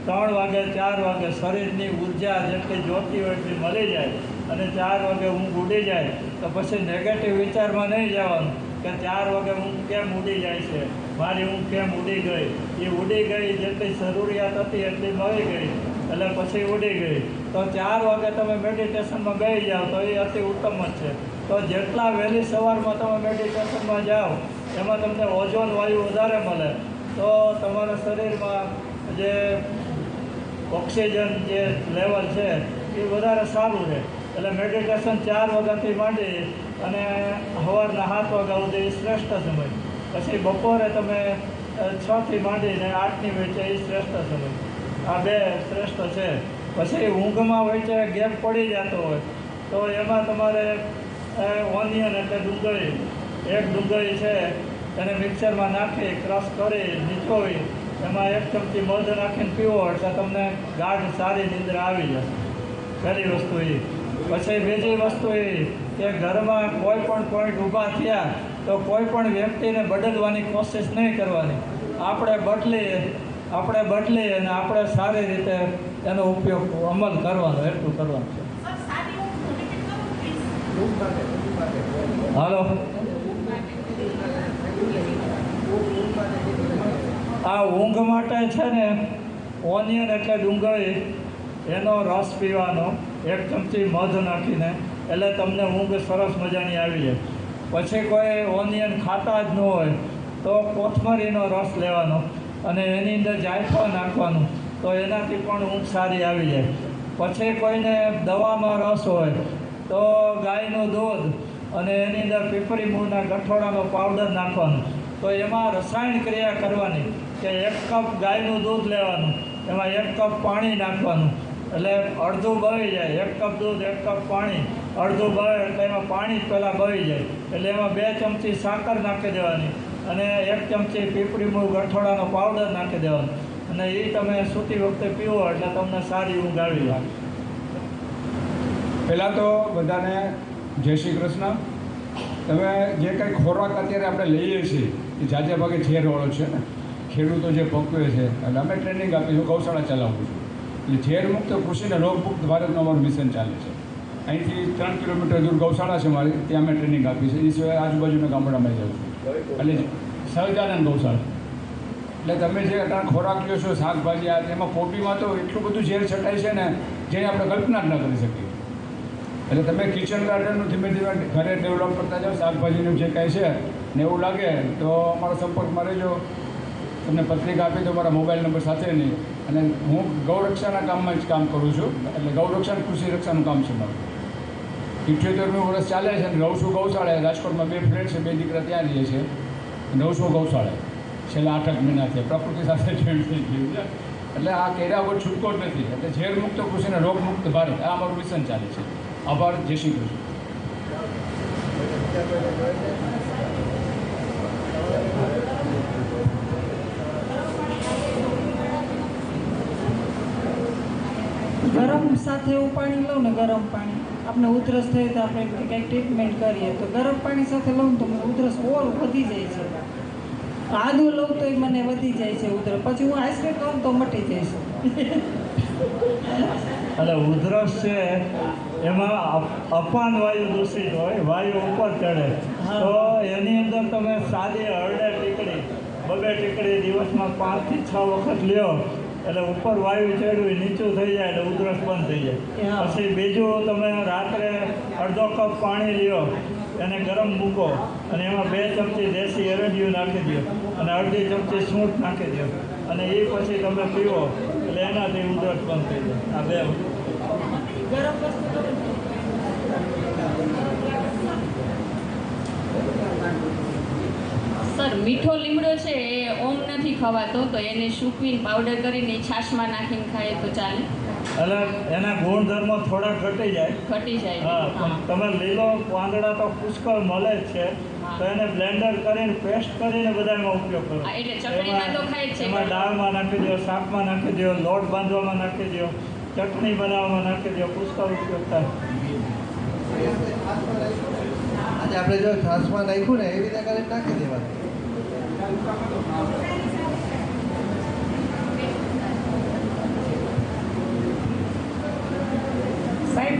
3 વાગે 4 વાગે શરીરની ઉર્જા જેટલી જોતી હોય એટલી મળી જાય અને 4 વાગે ઊંઘ ઉડી જાય તો પછી નેગેટિવ વિચારમાં નહીં જવાનું કે 4 વાગે ઊંઘ કેમ ઉડી જાય છે, મારી ઊંઘ કેમ ઉડી ગઈ. એ ઉડી ગઈ જેટલી જરૂરિયાત હતી એટલી મળી ગઈ એટલે પછી ઉડી ગઈ. તો 4 વાગે તમે મેડિટેશનમાં બેસી જાઓ તો એ અતિ ઉત્તમ જ છે. તો જેટલા વહેલી સવારમાં તમે મેડિટેશનમાં જાઓ એમાં તમને ઓઝોન વાયુ વધારે મળે તો તમારા શરીરમાં જે ઓક્સિજન જે લેવલ છે એ વધારે સારું રહે. એટલે મેડિટેશન 4 વાગ્યાથી માંડી અને સવારના 7 વાગ્યા સુધી શ્રેષ્ઠ સમય. પછી બપોરે તમે 6થી માંડીને 8ની વચ્ચે એ શ્રેષ્ઠ સમય. આ 2 શ્રેષ્ઠ છે. પછી ઊંઘમાં વચ્ચે ગેપ પડી જતો હોય તો એમાં તમારે ઓનિયન એટલે ડુંગળી, 1 ડુંગળી છે એને મિક્સરમાં નાખી ક્રશ કરી નીચોવી એમાં 1 ચમચી મધ નાખીને પીવો એટલે તમને ગાઢ સારી નિંદ્રા આવી જશે. પહેલી વસ્તુ એ. પછી બીજી વસ્તુ એ કે ઘરમાં કોઈ પણ પોઈન્ટ ઊભા થયા તો કોઈ પણ વ્યક્તિને બદલવાની કોશિશ નહીં કરવાની. આપણે બદલી અને આપણે સારી રીતે એનો ઉપયોગ અમલ કરવાનો, એટલું કરવાનું છે. હાલો, આ ઊંઘ માટે છે ને ઓનિયન એટલે ડુંગળી એનો રસ પીવાનો 1 ચમચી મધ નાખીને એટલે તમને ઊંઘ સરસ મજાની આવી જાય. પછી કોઈ ઓનિયન ખાતા જ ન હોય તો કોથમરીનો રસ લેવાનો અને એની અંદર જાયફળ નાખવાનું તો એનાથી પણ ઊંઘ સારી આવી જાય. પછી કોઈને દવામાં રસ હોય તો ગાયનું દૂધ અને એની અંદર પીપળી મૂળના ગઠોડાનો પાવડર નાખવાનો તો એમાં રસાયણ ક્રિયા કરવાની કે 1 કપ ગાયનું દૂધ લેવાનું, એમાં 1 કપ પાણી નાખવાનું એટલે અડધું બળી જાય. 1 કપ દૂધ 1 કપ પાણી, અડધું બળે એટલે એમાં પાણી જ પહેલાં બળી જાય એટલે એમાં 2 ચમચી સાકર નાખી દેવાની અને 1 ચમચી પીપળી મૂળ ગઠોડાનો પાવડર નાખી દેવાનો અને એ તમે સૂતી વખતે પીવો એટલે તમને સારી ઊંઘ આવી જાય. પહેલાં તો બધાને જય શ્રી કૃષ્ણ. તમે જે કંઈ ખોરાક અત્યારે આપણે લઈએ છીએ એ જાજા ભાગે ઝેરવાળો છે ને. ખેડૂતો જે પકવે છે એટલે અમે ટ્રેનિંગ આપી છું, ગૌશાળા ચલાવું છું. એટલે ઝેર મુક્ત કૃષિને રોગમુક્ત ભારતનું અમારું મિશન ચાલે છે. અહીંથી 3 કિલોમીટર દૂર ગૌશાળા છે મારી, ત્યાં અમે ટ્રેનિંગ આપી છે. એ સિવાય આજુબાજુના ગામડામાં જાઉં છું. એટલે સહજાનંદ ગૌશાળા. એટલે તમે જે અત્યારે ખોરાક લ્યો છો, શાકભાજી આ એમાં કોબીમાં તો એટલું બધું ઝેર છટાય છે ને જેની આપણે કલ્પના જ ન કરી શકીએ. એટલે તમે કિચન ગાર્ડનનું ધીમે ધીમે ઘરે ડેવલપ કરતા જાઓ. શાકભાજીનું જે કાંઈ છે ને એવું લાગે તો અમારા સંપર્કમાં રહેજો. તમને પત્રિકા આપી તો મારા મોબાઈલ નંબર સાથે નહીં. અને હું ગૌરક્ષાના કામમાં જ કામ કરું છું. એટલે ગૌરક્ષા કૃષિ રક્ષાનું કામ છે મારું. 78મું વર્ષ ચાલે છે અને રહું છું ગૌશાળાએ. રાજકોટમાં 2 ફ્લેટ છે, 2 દીકરા ત્યાં રહીએ છે. રહું છું ગૌશાળાએ છેલ્લા 8 મહિનાથી. પ્રકૃતિ સાથે જોઈન્ટ થઈ ગયું છે. એટલે આ કેરા વગર છૂટકો જ નથી. એટલે ઝેર મુક્ત કૃષિને રોગ મુક્ત ભારત આ અમારું મિશન ચાલે છે. આભાર. જય શ્રી કૃષ્ણ. ગરમ સાથે એવું પાણી લઉં ને, ગરમ પાણી આપણે ઉધરસ થઈ તો આપણે કંઈક ટ્રીટમેન્ટ કરીએ તો ગરમ પાણી સાથે લઉં તો મને ઉધરસ ઓર વધી જાય છે. આદુ લઉં તો મને વધી જાય છે ઉધરસ. પછી હું આઈસ્ક્રીમ ખાઉં તો મટી જાય છે. એટલે ઉધરસ છે એમાં અપાન વાયુ દૂષિત હોય, વાયુ ઉપર ચડે, તો એની અંદર તમે સાદી હળડે ટીકડી, 2 ટીકડી દિવસમાં 5 થી 6 વખત લ્યો એટલે ઉપર વાયુ ચડ્યું નીચું થઈ જાય એટલે ઉધરસ બંધ થઈ જાય. પછી બીજું તમે રાત્રે અડધો કપ પાણી લ્યો, એને ગરમ મૂકો અને એમાં 2 ચમચી દેશી એરંડિયું નાખી દો અને અડધી ચમચી સૂંઠ નાખી દો અને એ પછી તમે પીવો એટલે એનાથી ઉધરસ બંધ થઈ જાય. આ 2 ગરમ વસ્તુ સર મીઠો લીમડો છે એ ઓમ નથી ખવાતો, તો એને સૂકવીને પાવડર કરીને છાશમાં નાખીને ખાઈએ તો ચાલે? એટલે એના ગુણધર્મો થોડા ઘટી જાય. હા, પણ તમે લીલો પાંદડા તો પુષ્કળ મળે જ છે, તો એને બ્લેન્ડર કરીને પેસ્ટ કરીને બધામાં ઉપયોગ કરો. એટલે ચટણીમાં તો ખાય જ છે. એમાં દાળમાં નાખી દો, શાકમાં નાખી દો, લોટ બાંધવામાં નાખી દો, ચટણી બનાવવામાં નાખી દો, પુષ્કળ ઉપયોગ થાય. આજે આપણે જો છાશમાં નાખ્યું ને એવી રીતે કરીને નાખી દેવાનું. સાહેબ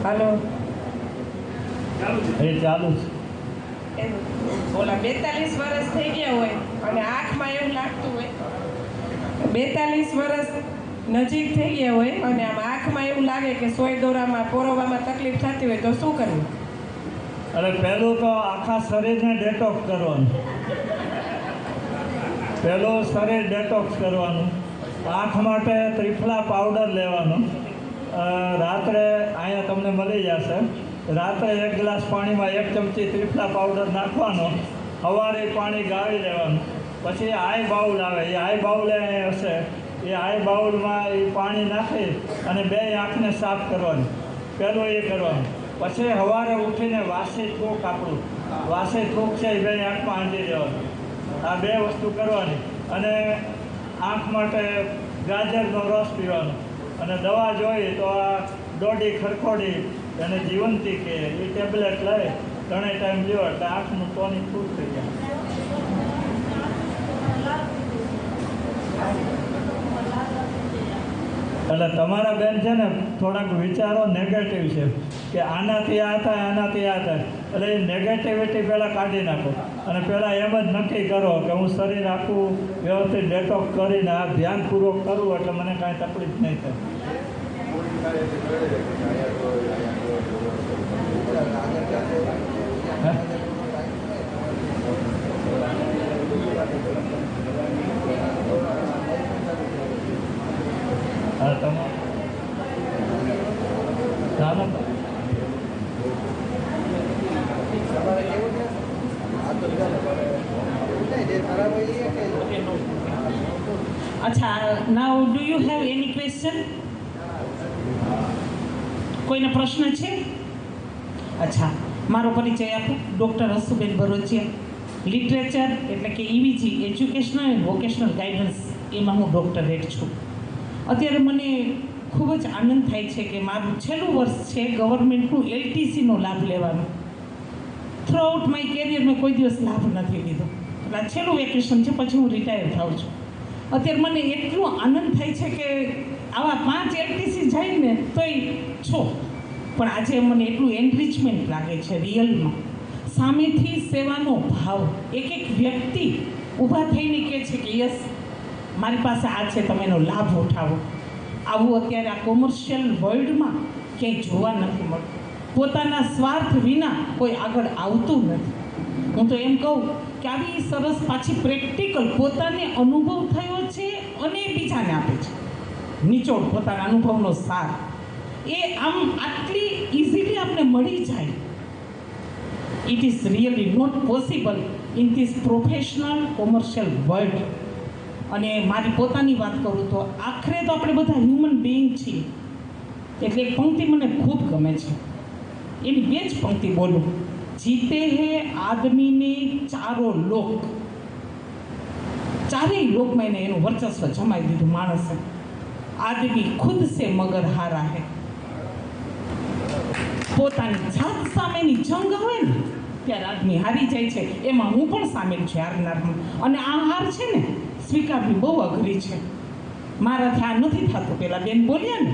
હાલો એ ચાલુ છે. ઓલા 42 વર્ષ થઈ ગયા હોય અને આંખમાં એવું લાગતું હોય, 42 વર્ષ નજીક થઈ ગયા હોય અને આમ આંખમાં એવું લાગે કે સોય દોરામાં પોરવવામાં તકલીફ થતી હોય તો શું કરવું? અરે પહેલું તો આખા શરીરને ડેટોક્સ કરવાનું. પહેલું શરીર ડેટોક્સ કરવાનું. આંખ માટે ત્રિફલા પાવડર લેવાનો. રાત્રે અહીંયા તમને મળી જશે. રાત્રે 1 ગ્લાસ પાણીમાં 1 ચમચી ત્રિફલા પાવડર નાખવાનો, સવારે પાણી ગાળી લેવાનું. પછી આઈ બાઉલ આવે, એ આઈ બાઉલ હશે, એ આઈ બાઉલમાં એ પાણી નાખી અને 2 આંખને સાફ કરવાની. પહેલું એ કરવાનું. પછી સવારે ઉઠીને વાસી થૂક, આપણું વાસી થૂક છે એ 2 આંખમાં આંટી દેવાનું. આ 2 વસ્તુ કરવાની. અને આંખ માટે ગાજરનો રસ પીવાનો. અને દવા જોઈએ તો આ દોડી ખરખોડી અને જીવંતી કે એ ટેબ્લેટ લઈ 3 ટાઈમ લ્યો એટલે આંખનું ટોનિક ફૂલ થઈ જાય. એટલે તમારા બેન છે ને થોડાક વિચારો નેગેટિવ છે કે આનાથી આ થાય, આનાથી આ થાય. એટલે એ નેગેટિવિટી પહેલાં કાઢી નાખો અને પહેલાં એમ જ નક્કી કરો કે હું શરીર આખું વ્યવસ્થિત ડેટોક્સ કરીને આ ધ્યાનપૂર્વક કરું એટલે મને કાંઈ તકલીફ નહીં થાય. હા તમે ચાલો. અચ્છા, now do you have any question? કોઈને પ્રશ્ન છે? અચ્છા, મારો પરિચય આપું. ડૉક્ટર હસુબેન બરોચિયા, લિટરેચર એટલે કે EVG, educational and vocational guidance, એમાં હું ડૉક્ટરેટ છું. અત્યારે મને ખૂબ જ આનંદ થાય છે કે મારું છેલ્લું વર્ષ છે ગવર્મેન્ટનું LTCનો લાભ લેવાનો. થ્રુઆઉટ માય કેરિયર મેં કોઈ દિવસ લાભ નથી લીધો. એટલે આ છેલ્લું વેકેશન છે, પછી હું રિટાયર થાઉં છું. અત્યારે મને એટલો આનંદ થાય છે કે આવા 5 LTC જાય ને તોય છો, પણ આજે મને એટલું એનરિચમેન્ટ લાગે છે રિયલમાં. સામેથી સેવાનો ભાવ, એક વ્યક્તિ ઊભા થઈને કહે છે કે યસ મારી પાસે આ છે, તમે એનો લાભ ઉઠાવો. આવું અત્યારે આ કોમર્શિયલ વર્લ્ડમાં ક્યાંય જોવા નથી મળતું. પોતાના સ્વાર્થ વિના કોઈ આગળ આવતું નથી. હું તો એમ કહું કે આવી સરસ પાછી પ્રેક્ટિકલ પોતાને અનુભવ થયો છે અને બીજાને આપે છે નિચોડ પોતાના અનુભવનો સાર. એ આમ આટલી ઇઝીલી આપણે મળી જાય. It is really not possible in this professional commercial world. અને મારી પોતાની વાત કરું તો આખરે તો આપણે બધા હ્યુમન બિઈંગ છીએ. એટલે એક પંક્તિ મને ખૂબ ગમે છે, એની 2 જ પંક્તિ બોલું. જીતે હે આદમીને ચારો લોક, ચારેય લોકમાં એને એનું વર્ચસ્વ જમાઈ દીધું માણસે. આદમી ખુદ સે મગર હારા હે. પોતાની જાત સામેની જંગ હોય ને ત્યારે આદમી હારી જાય છે. એમાં હું પણ સામેલ છું હારનારમાં. અને આ હાર છે ને સ્વીકારવી બહુ અઘરી છે. મારાથી આ નથી થતું. પેલા બેન બોલ્યા ને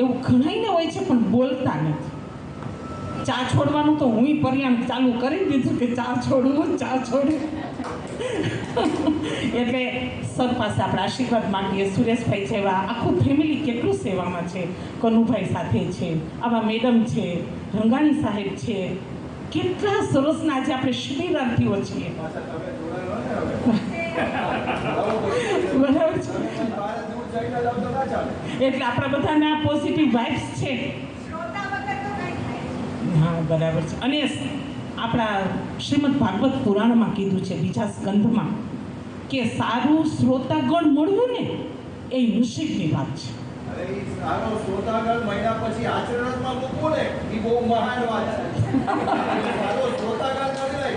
એવું ઘણાઈને હોય છે પણ બોલતા નથી. ચા છોડવાનું તો હું પર્યાણ ચાલુ કરી દીધું કે ચા છોડવું. એટલે સર પાસે આપણે આશીર્વાદ માંગીએ. સુરેશભાઈ જેવા આખું ફેમિલી કેટલું સેવામાં છે. કનુભાઈ સાથે છે, આવા મેડમ છે, રંગાણી સાહેબ છે, કેટલા સરસના આજે આપણે શિબિરાર્થીઓ છીએ. બરાબર છે. એટલે આપણા બધાના પોઝિટિવ વાઇબ્સ છે. હા બરાબર છે. અને આપણા શ્રીમદ ભાગવત પુરાણમાં કીધું છે બીજા સ્કંધમાં કે સારું શ્રોતાગણ મળવું ને એ નસીબની વાત છે. સારો શ્રોતાગણ મહિના પછી આચરણમાં મૂકવું ને એ બહુ મહાન વાત છે. સારો શ્રોતાગણ કરી લે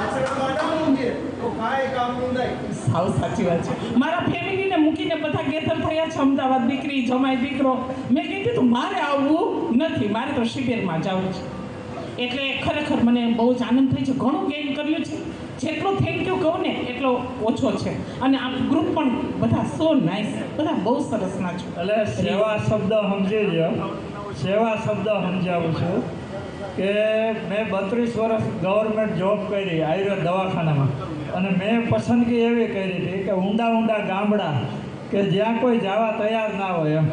આચરણમાં ના મૂકીએ તો કાંઈ કામનું નહીં. સાવ સાચી વાત છે. મારા ફેમિલીને મૂકીને બધા ગેતર થયા છે અમદાવાદ, દીકરી જમાઈ દીકરો. મેં કીધું મારે આવવું નથી, મારે તો શિબિરમાં જવું છે. એટલે ખરેખર મને બહુ જ આનંદ થાય છે. ઘણું ગેઇન કર્યું છે. જેટલો થેન્ક યુ કહું ને એટલો ઓછો છે. અને આ ગ્રુપ પણ બધા સો નાઇસ, બધા બહુ સરસના છો. એટલે સેવા શબ્દ સમજી લો. સેવા શબ્દ સમજાવું છું કે મેં 32 વર્ષ ગવર્મેન્ટ જોબ કરી આયુર્વેદ દવાખાનામાં. અને મેં પસંદગી એવી કરી હતી કે ઊંડા ગામડા કે જ્યાં કોઈ જવા તૈયાર ના હોય એમ.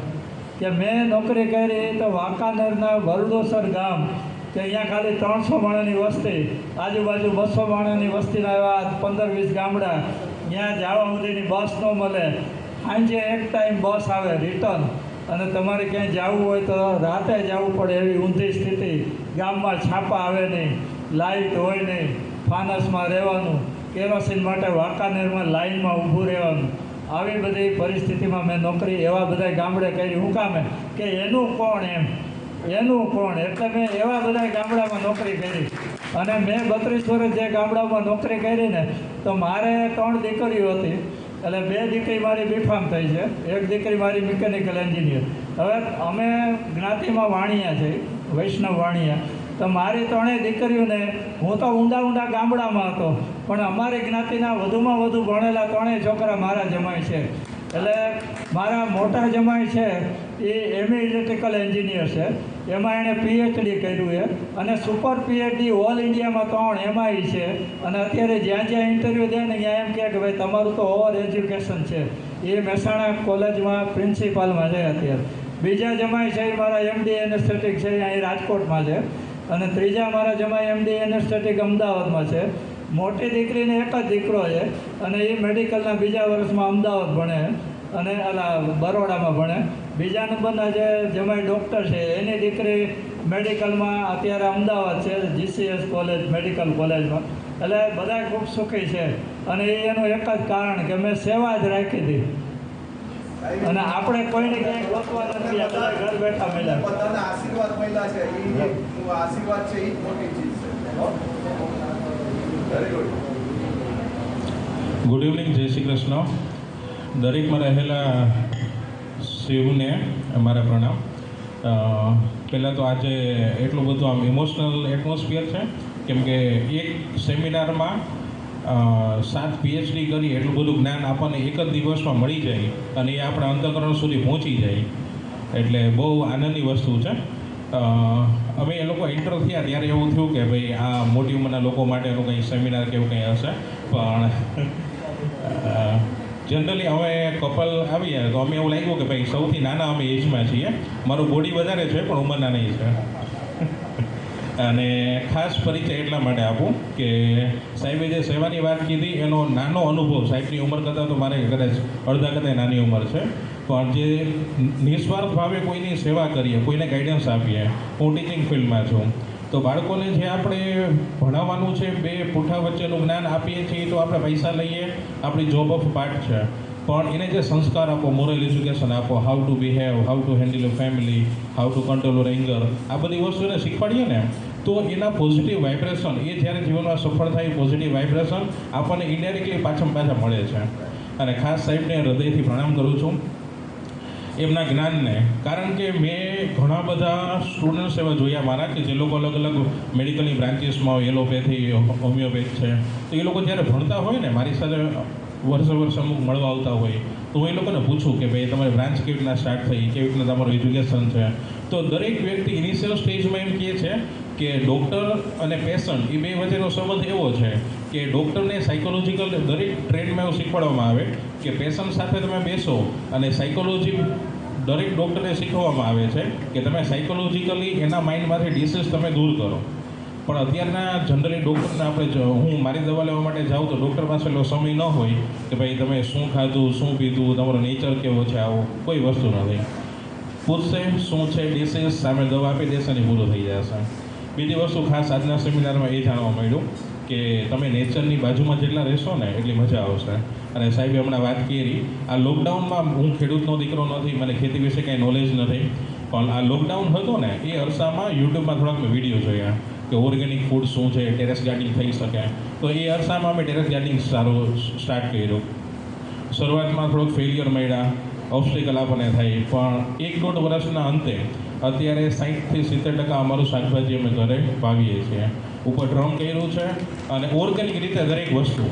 કે મેં નોકરી કરી તો વાંકાનેરના વરડોસર ગામ કે અહીંયા ખાલી 300 માણસની વસ્તી, આજુબાજુ 200 માણસની વસ્તીના એવા 15-20 ગામડા. ત્યાં જવા સુધીની બસ ન મળે. સાંજે એક ટાઈમ બસ આવે રિટર્ન, અને તમારે ક્યાંય જવું હોય તો રાતે જવું પડે એવી ઊંધી સ્થિતિ. ગામમાં છાપા આવે નહીં, લાઇટ હોય નહીં, ફાનસમાં રહેવાનું, કેરોસીન માટે વાંકાનેરમાં લાઇનમાં ઊભું રહેવાનું. આવી બધી પરિસ્થિતિમાં મેં નોકરી એવા બધા ગામડે કરી. શું કામે કે એનું કોણ એમ, એનું કોણ. એટલે મેં એવા બધા ગામડામાં નોકરી કરી. અને મેં 32 વર્ષ જે ગામડામાં નોકરી કરી ને તો મારે 3 દીકરીઓ હતી. એટલે 2 દીકરી મારી બીફામ થઈ છે, 1 દીકરી મારી મિકેનિકલ એન્જિનિયર. હવે અમે જ્ઞાતિમાં વાણિયા છે, વૈષ્ણવ વાણિયા. તો મારી 3 દીકરીઓને હું તો ઊંડા ગામડામાં હતો, પણ અમારી જ્ઞાતિના વધુમાં વધુ ભણેલા 3 છોકરા મારા જમાઈ છે. એટલે મારા મોટા જમાઈ છે એ ME ઇલેક્ટ્રિકલ એન્જિનિયર છે. એમાં એણે PhD કર્યું છે અને સુપર PhD ઓલ ઇન્ડિયામાં 3 MI છે. અને અત્યારે જ્યાં ઇન્ટરવ્યૂ દે ને ત્યાં એમ કહે કે ભાઈ તમારું તો ઓવર એજ્યુકેશન છે. એ મહેસાણા કોલેજમાં પ્રિન્સિપાલમાં છે અત્યારે. બીજા જમાઈ છે એ મારા MD એનેસ્થેટિક છે, અહીં રાજકોટમાં છે. અને ત્રીજા મારા જમાઈ MD એનેસ્થેટિક અમદાવાદમાં છે. મોટી દીકરીને એક જ દીકરો છે અને એ મેડિકલના બીજા વર્ષમાં અમદાવાદ ભણે અને બરોડામાં ભણે. બીજા નંબરના જે જમાઈ ડૉક્ટર છે એની દીકરી મેડિકલમાં અત્યારે અમદાવાદ છે, GCS કોલેજ મેડિકલ કોલેજમાં. એટલે બધા ખૂબ સુખી છે. અને એનું એક જ કારણ કે મેં સેવા જ રાખી હતી. અને આપણે કોઈને ક્યાંય ગોતવા નથી, આપણે ઘર બેઠા મળ્યા. બધાના આશીર્વાદ મળ્યા છે. એ આશીર્વાદ છે એ જ મોટી ચીજ છે. Very good. ગુડ ઇવનિંગ, જય શ્રી કૃષ્ણ. દરેકમાં રહેલા શિવને મારા પ્રણામ. પહેલાં તો આજે એટલું બધું આમ ઇમોશનલ એટમોસ્ફિયર છે, કેમ કે એક સેમિનારમાં 7 PhD કરી એટલું બધું જ્ઞાન આપણને એક જ દિવસમાં મળી જાય અને એ આપણા અંતઃકરણ સુધી પહોંચી જાય, એટલે બહુ આનંદની વસ્તુ છે. અમે એ લોકો એન્ટર થયા ત્યારે એવું થયું કે ભાઈ આ મોટી ઉંમરના લોકો માટેનું કંઈ સેમિનાર કે એવું કંઈ હશે. પણ જનરલી અમે કપલ આવીએ તો અમે એવું લાગ્યું કે ભાઈ સૌથી નાના અમે એજમાં છીએ. મારું બોડી વધારે છે પણ ઉંમરના નહીં છે. અને ખાસ પરિચય એટલા માટે આપું કે સાહેબે જે સેવાની વાત કીધી એનો નાનો અનુભવ, સાહેબની ઉંમર કરતાં તો મારે કદાચ અડધા કરતાં નાની ઉંમર છે, પણ જે નિસ્વાર્થ ભાવે કોઈની સેવા કરીએ, કોઈને ગાઈડન્સ આપીએ. હું ટીચિંગ ફિલ્ડમાં છું, તો બાળકોને જે આપણે ભણાવવાનું છે, 2 પુઠ્ઠા વચ્ચેનું જ્ઞાન આપીએ છીએ તો આપણે પૈસા લઈએ, આપણી જોબ ઓફ પાર્ટ છે. પણ એને જે સંસ્કાર આપો, મોરલ એજ્યુકેશન આપો, how to behave, how to handle your family, how to control your anger, આ બધી વસ્તુને શીખવાડીએ ને તો એના પોઝિટિવ વાઇબ્રેશન, એ જ્યારે જીવનમાં સફળ થાય પોઝિટિવ વાઇબ્રેશન આપણને ઇન્ડાયરેક્ટલી પાછા મળે છે. અને ખાસ સાહેબને હૃદયથી પ્રણામ કરું છું એમના જ્ઞાનને. કારણ કે મેં ઘણા બધા સ્ટુડન્ટ્સ એવા જોયા મારા કે જે લોકો અલગ અલગ મેડિકલની બ્રાન્ચીસમાં હોય, એલોપેથી, હોમિયોપેથ છે, તો એ લોકો જ્યારે ભણતા હોય ને મારી સાથે વર્ષે અમુક મળવા આવતા હોય, તો હું એ લોકોને પૂછું કે ભાઈ તમારી બ્રાન્ચ કેવી રીતના સ્ટાર્ટ થઈ, કેવી રીતના તમારું એજ્યુકેશન છે. તો દરેક વ્યક્તિ ઇનિશિયલ સ્ટેજમાં એમ કહે છે કે ડૉક્ટર અને પેશન્ટ એ બે વચ્ચેનો સંબંધ એવો છે કે ડૉક્ટરને સાયકોલોજીકલ દરેક ટ્રેન્ડમાં એવું શીખવાડવામાં આવે કે પેશન્ટ સાથે તમે બેસો અને સાયકોલોજી દરેક ડૉક્ટરને શીખવવામાં આવે છે કે તમે સાયકોલોજીકલી એના માઇન્ડમાંથી ડિસીઝ તમે દૂર કરો. પણ અત્યારના જનરલી ડૉક્ટરને આપણે હું મારી દવા લેવા માટે જાઉં તો ડૉક્ટર પાસે એટલો સમય ન હોય કે ભાઈ તમે શું ખાધું, શું પીધું, તમારો નેચર કેવો છે, આવો કોઈ વસ્તુ નથી. પૂછશે શું છે ડિસીઝ, સામે દવા આપી દેશે ને પૂરું થઈ જશે. બીજી વસ્તુ ખાસ આજના સેમિનારમાં એ જાણવા મળ્યું કે તમે નેચરની બાજુમાં જેટલા રહેશો ને એટલી મજા આવશે. અને સાહેબે હમણાં વાત કરી, આ લોકડાઉનમાં હું ખેડૂતનો દીકરો નથી, મને ખેતી વિશે કાંઈ નોલેજ નથી, પણ આ લોકડાઉન હતો ને એ અરસામાં યુટ્યુબમાં થોડાક મેં વિડીયો જોયા કે ઓર્ગેનિક ફૂડ શું છે, ટેરેસ ગાર્ડનિંગ થઈ શકે. તો એ અરસામાં અમે ટેરેસ ગાર્ડનિંગ સ્ટાર્ટ કર્યું. શરૂઆતમાં થોડોક ફેલિયર મળ્યા, ઓબ્સ્ટિકલ આપણને થાય, પણ 1-1.5 વર્ષના અંતે અત્યારે 60થી 70% અમારું શાકભાજી અમે ઘરે વાવીએ છીએ. ઉપર ડ્રમ કર્યું છે અને ઓર્ગેનિક રીતે દરેક વસ્તુ.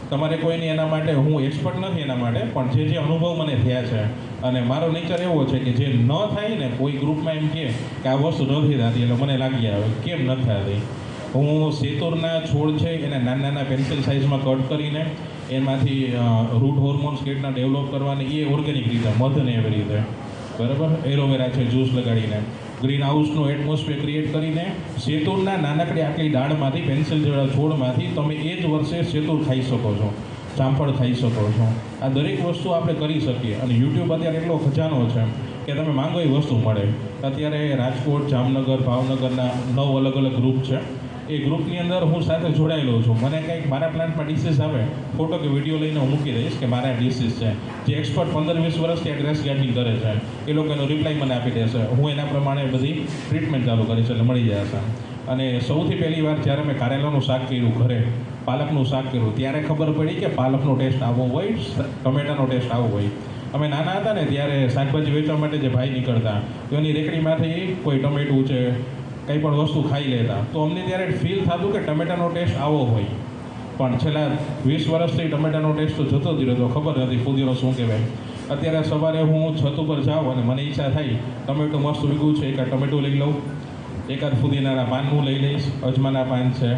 તમારે કોઈની એના માટે હું એક્સપર્ટ નથી એના માટે, પણ જે અનુભવ મને થયા છે અને મારો નેચર એવો છે કે જે ન થાય ને કોઈ ગ્રુપમાં એમ કહે કે આ વસ્તુ નથી થતી એટલે મને લાગી આવે કેમ નથી થતી. હું સેતુરના છોડ છે એને નાના પેન્સિલ સાઇઝમાં કટ કરીને એમાંથી રૂટ હોર્મોન્સ કેવી રીતના ડેવલપ કરવાની એ ઓર્ગેનિક રીતે, મધને એવી રીતે, બરાબર. એલોવેરા છે જ્યુસ લગાડીને, ગ્રીન હાઉસનું એટમોસ્ફિયર ક્રિએટ કરીને સેતુરના નાનકડી આટલી દાળમાંથી, પેન્સિલ જેવા છોડમાંથી તમે એ જ વર્ષે સેતુર ખાઈ શકો છો, જામફળ ખાઈ શકો છો. આ દરેક વસ્તુ આપણે કરી શકીએ. અને યુટ્યુબ અત્યારે એટલો ખજાનો છે કે તમે માંગો એ વસ્તુ મળે. અત્યારે રાજકોટ, જામનગર, ભાવનગરના 9 અલગ અલગ ગ્રુપ છે. એ ગ્રુપની અંદર હું સાથે જોડાયેલો છું. મને કંઈક મારા પ્લાન્ટમાં ડિસીઝ આવે, ફોટો કે વિડીયો લઈને હું મૂકી દઈશ કે મારા ડિસીઝ છે. જે એક્સપર્ટ 15-20 વર્ષથી આ ટેરેસ ગાર્ડનિંગ કરે છે એ લોકોનો રિપ્લાય મને આપી દેશે. હું એના પ્રમાણે બધી ટ્રીટમેન્ટ ચાલુ કરીશ એટલે મળી જશે. અને સૌથી પહેલી વાર જ્યારે મેં કારેલાનું શાક કર્યું ઘરે, પાલકનું શાક કર્યું, ત્યારે ખબર પડી કે પાલકનો ટેસ્ટ આવો હોય, ટમેટાનો ટેસ્ટ આવો હોય. અમે નાના હતા ને ત્યારે શાકભાજી વેચવા માટે જે ભાઈ નીકળતા તો એની રેકડીમાંથી કોઈ ટમેટું છે કંઈ પણ વસ્તુ ખાઈ લેતા, તો અમને ત્યારે ફીલ થતું કે ટમેટાનો ટેસ્ટ આવો હોય. પણ છેલ્લા 20 વર્ષથી ટમેટાનો ટેસ્ટ તો જતો જ રહ્યો, તો ખબર નથી ફુદીનો શું કહેવાય. અત્યારે સવારે હું છત ઉપર જાઉં અને મને ઈચ્છા થાય ટમેટું મસ્ત ઉગ્યું છે, એકાદ ટમેટું લઈ લઉં, એકાદ ફુદીનાના પાન હું લઈ લઈશ, અજમાના પાન છે,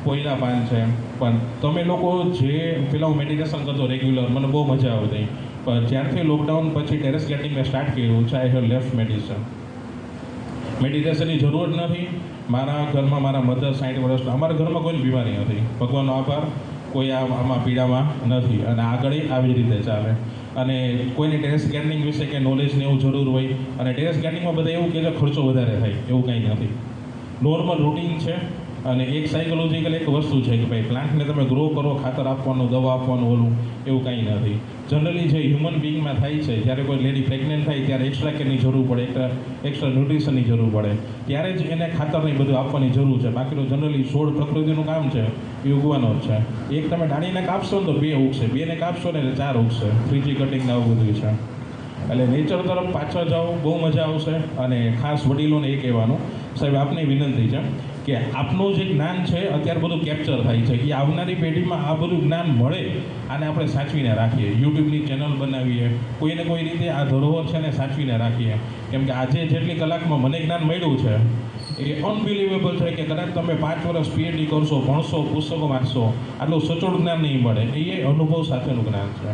કોઈના પાન છે. પણ તમે લોકો જે પેલા હું મેડિટેશન કરતો રેગ્યુલર, મને બહુ મજા આવતી. પણ જ્યારથી લોકડાઉન પછી ટેરેસ ગાર્ડનિંગ મેં સ્ટાર્ટ કર્યું છે, આઈ હેવ લેફ્ટ મેડિટેશનની જરૂર નથી. મારા ઘરમાં મારા મધર 60 વર્ષના, અમારા ઘરમાં કોઈ બીમારી નથી, ભગવાનનો આભાર, કોઈ આમાં પીડામાં નથી અને આગળ આવી રીતે ચાલે. અને કોઈને ટેરેસ ગાર્ડનિંગ વિશે કંઈ નોલેજને એવું જરૂર હોય, અને ટેરેસ ગાર્ડનિંગમાં બધા એવું કહે છે ખર્ચો વધારે થાય, એવું કંઈ નથી. નોર્મલ રૂટીન છે. અને એક સાયકોલોજીકલ એક વસ્તુ છે કે ભાઈ પ્લાન્ટને તમે ગ્રો કરો, ખાતર આપવાનું, દવા આપવાનું, ઓલું એવું કંઈ નથી. જનરલી જે હ્યુમન બિંગમાં થાય છે, જ્યારે કોઈ લેડી પ્રેગ્નન્ટ થાય ત્યારે એક્સ્ટ્રા કેરની જરૂર પડે, એક્સ્ટ્રા ન્યુટ્રિશનની જરૂર પડે, ત્યારે જ એને ખાતરની બધું આપવાની જરૂર છે. બાકી તો જનરલી છોડ પ્રકૃતિનું કામ છે એ ઉગવાનો જ છે. એક તમે ડાળીને કાપશો ને તો 2 ઉગશે, 2ને કાપશો ને એટલે 4 ઉગશે. 3G કટિંગ આવું બધું છે. એટલે નેચર તરફ પાછળ જાઓ, બહુ મજા આવશે. અને ખાસ વડીલોને એ કહેવાનું, સાહેબ આપની વિનંતી છે કે આપનું જે જ્ઞાન છે અત્યારે બધું કેપ્ચર થાય છે, એ આવનારી પેઢીમાં આ બધું જ્ઞાન મળે, આને આપણે સાચવીને રાખીએ. યુટ્યુબની ચેનલ બનાવીએ, કોઈને કોઈ રીતે આ ધરોહર છે ને સાચવીને રાખીએ. કેમ કે આજે જેટલી કલાકમાં મને જ્ઞાન મળ્યું છે એ અનબિલિવેબલ છે કે કદાચ તમે 5 વર્ષ PhD કરશો, ભણશો, પુસ્તકો વાંચશો, આટલું સચોટ જ્ઞાન નહીં મળે. એ અનુભવ સાથેનું જ્ઞાન છે.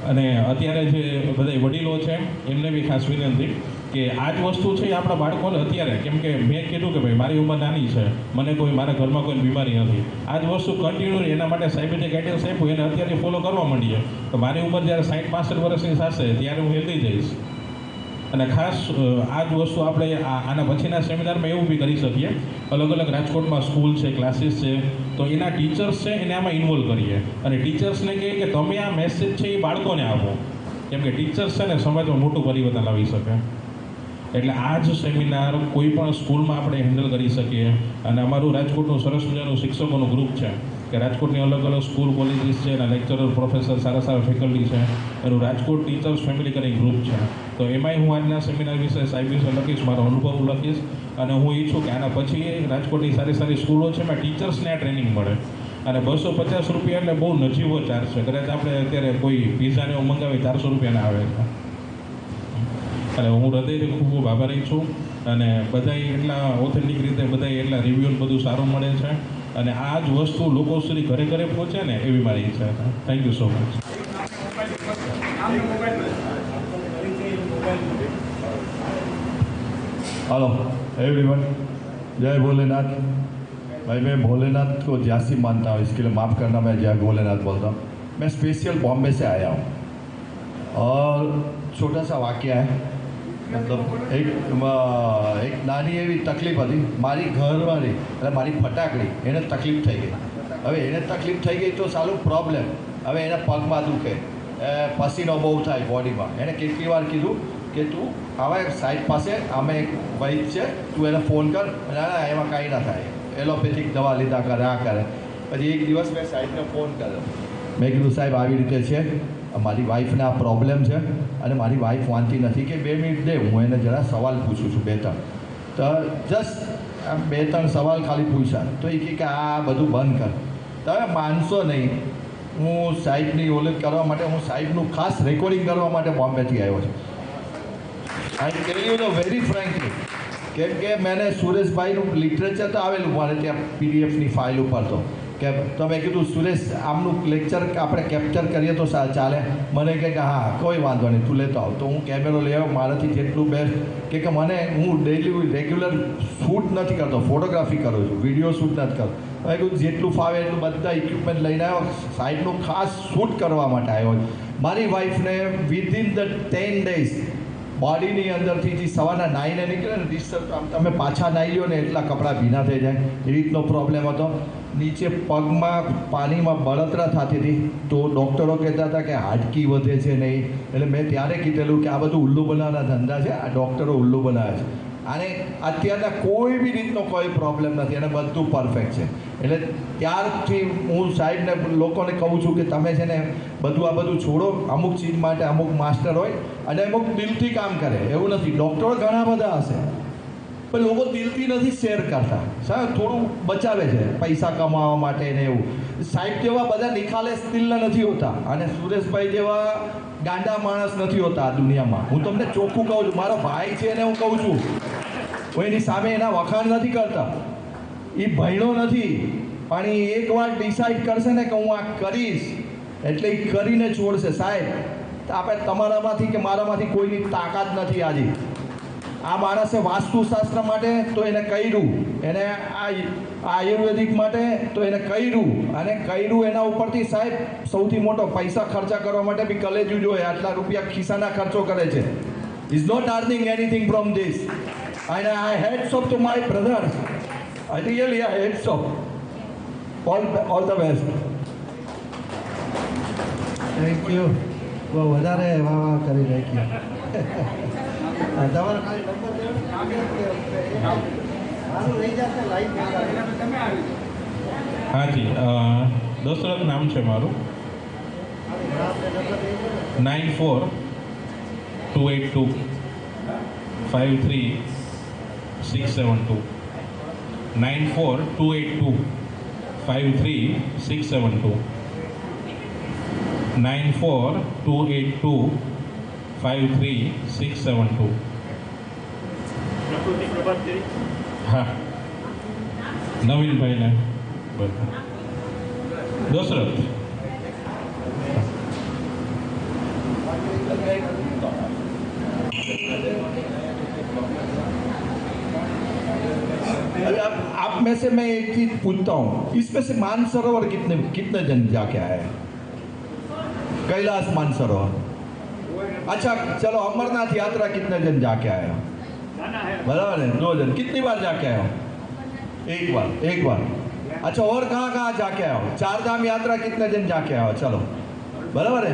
અને અત્યારે જે બધા વડીલો છે એમને બી ખાસ વિનંતી કે આ જ વસ્તુ છે એ આપણા બાળકોને અત્યારે, કેમ કે મેં કીધું કે ભાઈ મારી ઉંમર નાની છે, મને મારા ઘરમાં કોઈ બીમારી નથી, આ જ વસ્તુ કન્ટિન્યુ એના માટે સાહેબે જે ગાઈડન્સ આપ્યું એને અત્યારે ફોલો કરવા માંડીએ તો મારી ઉંમર જ્યારે 60-65 વર્ષની થશે ત્યારે હું હેલ્ધી જઈશ. અને ખાસ આ જ વસ્તુ આપણે આના પછીના સેમિનારમાં એવું બી કરી શકીએ. અલગ અલગ રાજકોટમાં સ્કૂલ છે, ક્લાસીસ છે, તો એના ટીચર્સ છે એને આમાં ઇન્વોલ્વ કરીએ અને ટીચર્સને કહીએ કે તમે આ મેસેજ છે એ બાળકોને આપો. કેમ કે ટીચર્સ છે ને સમાજમાં મોટું પરિવર્તન લાવી શકે. એટલે આ જ સેમિનાર કોઈ પણ સ્કૂલમાં આપણે હેન્ડલ કરી શકીએ. અને અમારું રાજકોટનું સરસ મજાનું શિક્ષકોનું ગ્રુપ છે કે રાજકોટની અલગ અલગ સ્કૂલ, કોલેજીસ છે, એના લેક્ચરર, પ્રોફેસર, સારા ફેકલ્ટી છે, એનું રાજકોટ ટીચર્સ ફેમિલી કરીને ગ્રુપ છે. તો એમાંય હું આજના સેમિનાર વિશે સાહેબ વિશે લખીશ, મારો અનુભવ લખીશ. અને હું ઈચ્છું કે આના પછી રાજકોટની સારી સ્કૂલો છે એમાં ટીચર્સને આ ટ્રેનિંગ મળે અને 250 રૂપિયા એટલે બહુ નજીવો ચાર્જ છે. કદાચ આપણે અત્યારે કોઈ પીઝાને એવું મંગાવી 400 રૂપિયાના આવે છે. એટલે હું હૃદયથી ખૂબ ખૂબ આભારી છું. અને બધાય એટલા ઓથેન્ટિક રીતે બધાય એટલા રિવ્યુ બધું સારું મળે છે. અને આ જ વસ્તુ લોકો સુધી ઘરે ઘરે પહોંચે ને એવી મારી ઈચ્છા છે. Thank you so much. Hello everyone, जय भोलेनाथ। भाई मैं भोलेनाथ को जासी मानता हूँ, इसके लिए माफ़ करना, मैं जय भोलेनाथ बोलता हूँ। मैं स्पेशल बॉम्बे से आया हूँ और छोटा सा वाक्य है। मतलब एक नानी एवी तकलीफ थी, मारी घरवाળી એટલે મારી ફટાકડી એને તકલીફ થઈ ગઈ. હવે એને તકલીફ થઈ ગઈ તો સાલું પ્રોબ્લેમ. હવે એના પગમાં દુખે, પસીનો બહુ થાય બોડીમાં. એણે કેટલી વાર કીધું કે તું હવે સાઈડ પાસે અમે એક વાઈફ છે, તું એને ફોન કર. ના એમાં કાંઈ ના થાય, એલોપેથિક દવા લીધા કરે, આ કરે. પછી એક દિવસ મેં સાહેબને ફોન કર્યો. મેં કીધું સાહેબ આવી રીતે છે, મારી વાઈફને આ પ્રોબ્લેમ છે અને મારી વાઈફ વાંચતી નથી કે 2 મિનિટ દે, હું એને જરા સવાલ પૂછું છું 2-3. તો જસ્ટ 2-3 સવાલ ખાલી પૂછ્યા. તો એ કહે કે આ બધું બંધ કર. તમે માનશો નહીં, હું સાહેબની ઓળખ કરવા માટે, હું સાહેબનું ખાસ રેકોર્ડિંગ કરવા માટે બોમ્બેથી આવ્યો છું. I tell you the very frankly, કેમ કે મેં સુરેશભાઈનું લિટરેચર તો આવેલું મારે ત્યાં પીડીએફની ફાઇલ ઉપર કે તમે કીધું સુરેશ આમનું લેક્ચર આપણે કેપ્ચર કરીએ તો ચાલે. મને કહે કે હા કોઈ વાંધો નહીં, તું લેતો આવ. તો હું કેમેરો લઈ આવ્યો, મારાથી જેટલું બેસ્ટ કે મને હું ડેઈલી રેગ્યુલર શૂટ નથી કરતો, ફોટોગ્રાફી કરું છું, વિડીયો શૂટ નથી કરતો. મેં કીધું જેટલું ફાવે એટલું બધા ઇક્વિપમેન્ટ લઈને આવ્યો, સાઈડનું ખાસ શૂટ કરવા માટે આવ્યો. મારી વાઈફને વિધિન ધ 10 days બોડીની અંદરથી જે સવારના નાહીને નીકળે ને ડિસ્ટર્બ, આમ તમે પાછા નાહી લો ને એટલા કપડાં ભીના થઈ જાય, એ રીતનો પ્રોબ્લેમ હતો. નીચે પગમાં પાણીમાં બળતરા થતી હતી, તો ડૉક્ટરો કહેતા હતા કે હાડકી વધે છે નહીં. એટલે મેં ત્યારે કીધેલું કે આ બધું ઉલ્લુ બનાવવાના ધંધા છે, આ ડૉક્ટરો ઉલ્લુ બનાવે છે. અને અત્યારના કોઈ બી રીતનો કોઈ પ્રોબ્લેમ નથી અને બધું પરફેક્ટ છે. એટલે ત્યારથી હું સાહેબને લોકોને કહું છું કે તમે છે ને બધું આ બધું છોડો. અમુક ચીજ માટે અમુક માસ્ટર હોય અને અમુક દિલથી કામ કરે, એવું નથી. ડૉક્ટરો ઘણા બધા હશે પણ લોકો દિલથી નથી શેર કરતા. સાહેબ થોડું બચાવે છે પૈસા કમાવા માટે ને એવું. સાહેબ જેવા બધા નિખાલેસ દિલના નથી હોતા અને સુરેશભાઈ જેવા ગાંડા માણસ નથી હોતા આ દુનિયામાં. હું તમને ચોખ્ખું કહું છું, મારો ભાઈ છે એને હું કહું છું, હું એની સામે એના વખાણ નથી કરતા. એ ભણ્યો નથી પણ એ એકવાર ડિસાઈડ કરશે ને કે હું આ કરીશ એટલે એ કરીને છોડશે. સાહેબ આપણે તમારામાંથી કે મારામાંથી કોઈની તાકાત નથી. આજે આ માણસે વાસ્તુશાસ્ત્ર માટે તો એને કર્યું, એને આ આયુર્વેદિક માટે તો એને કર્યું અને કર્યું એના ઉપરથી સાહેબ સૌથી મોટો પૈસા ખર્ચા કરવા માટે બી કલેજું જોઈએ. આટલા રૂપિયા ખિસ્સાના ખર્ચો કરે છે. Is not earning anything from this. અને I heads of to my brothers. I really I hate so. All the best. Thank you. બહુ વધારે વાહ કરી નાખ્યા. તમારો ખાલી નંબર લઈ જશે લાઈવ. હા જી, દશરથ નામ છે મારું. 94-282-53672. 94-282-53672. 94-282-53672. હા, નવીનભાઈને દશરથ. आप में से मैं एक चीज पूछता हूँ, इसमें से मानसरोवर कितने जन जाके आए हैं? कैलाश मानसरोवर. अच्छा चलो, अमरनाथ यात्रा कितने जन जाके आए हो? बराबर है, 2 जन. कितनी बार जाके आए हो? एक बार. अच्छा, और कहाँ कहाँ जाके आए हो? 4 धाम यात्रा कितने जन जाके आए हो? चलो बराबर है.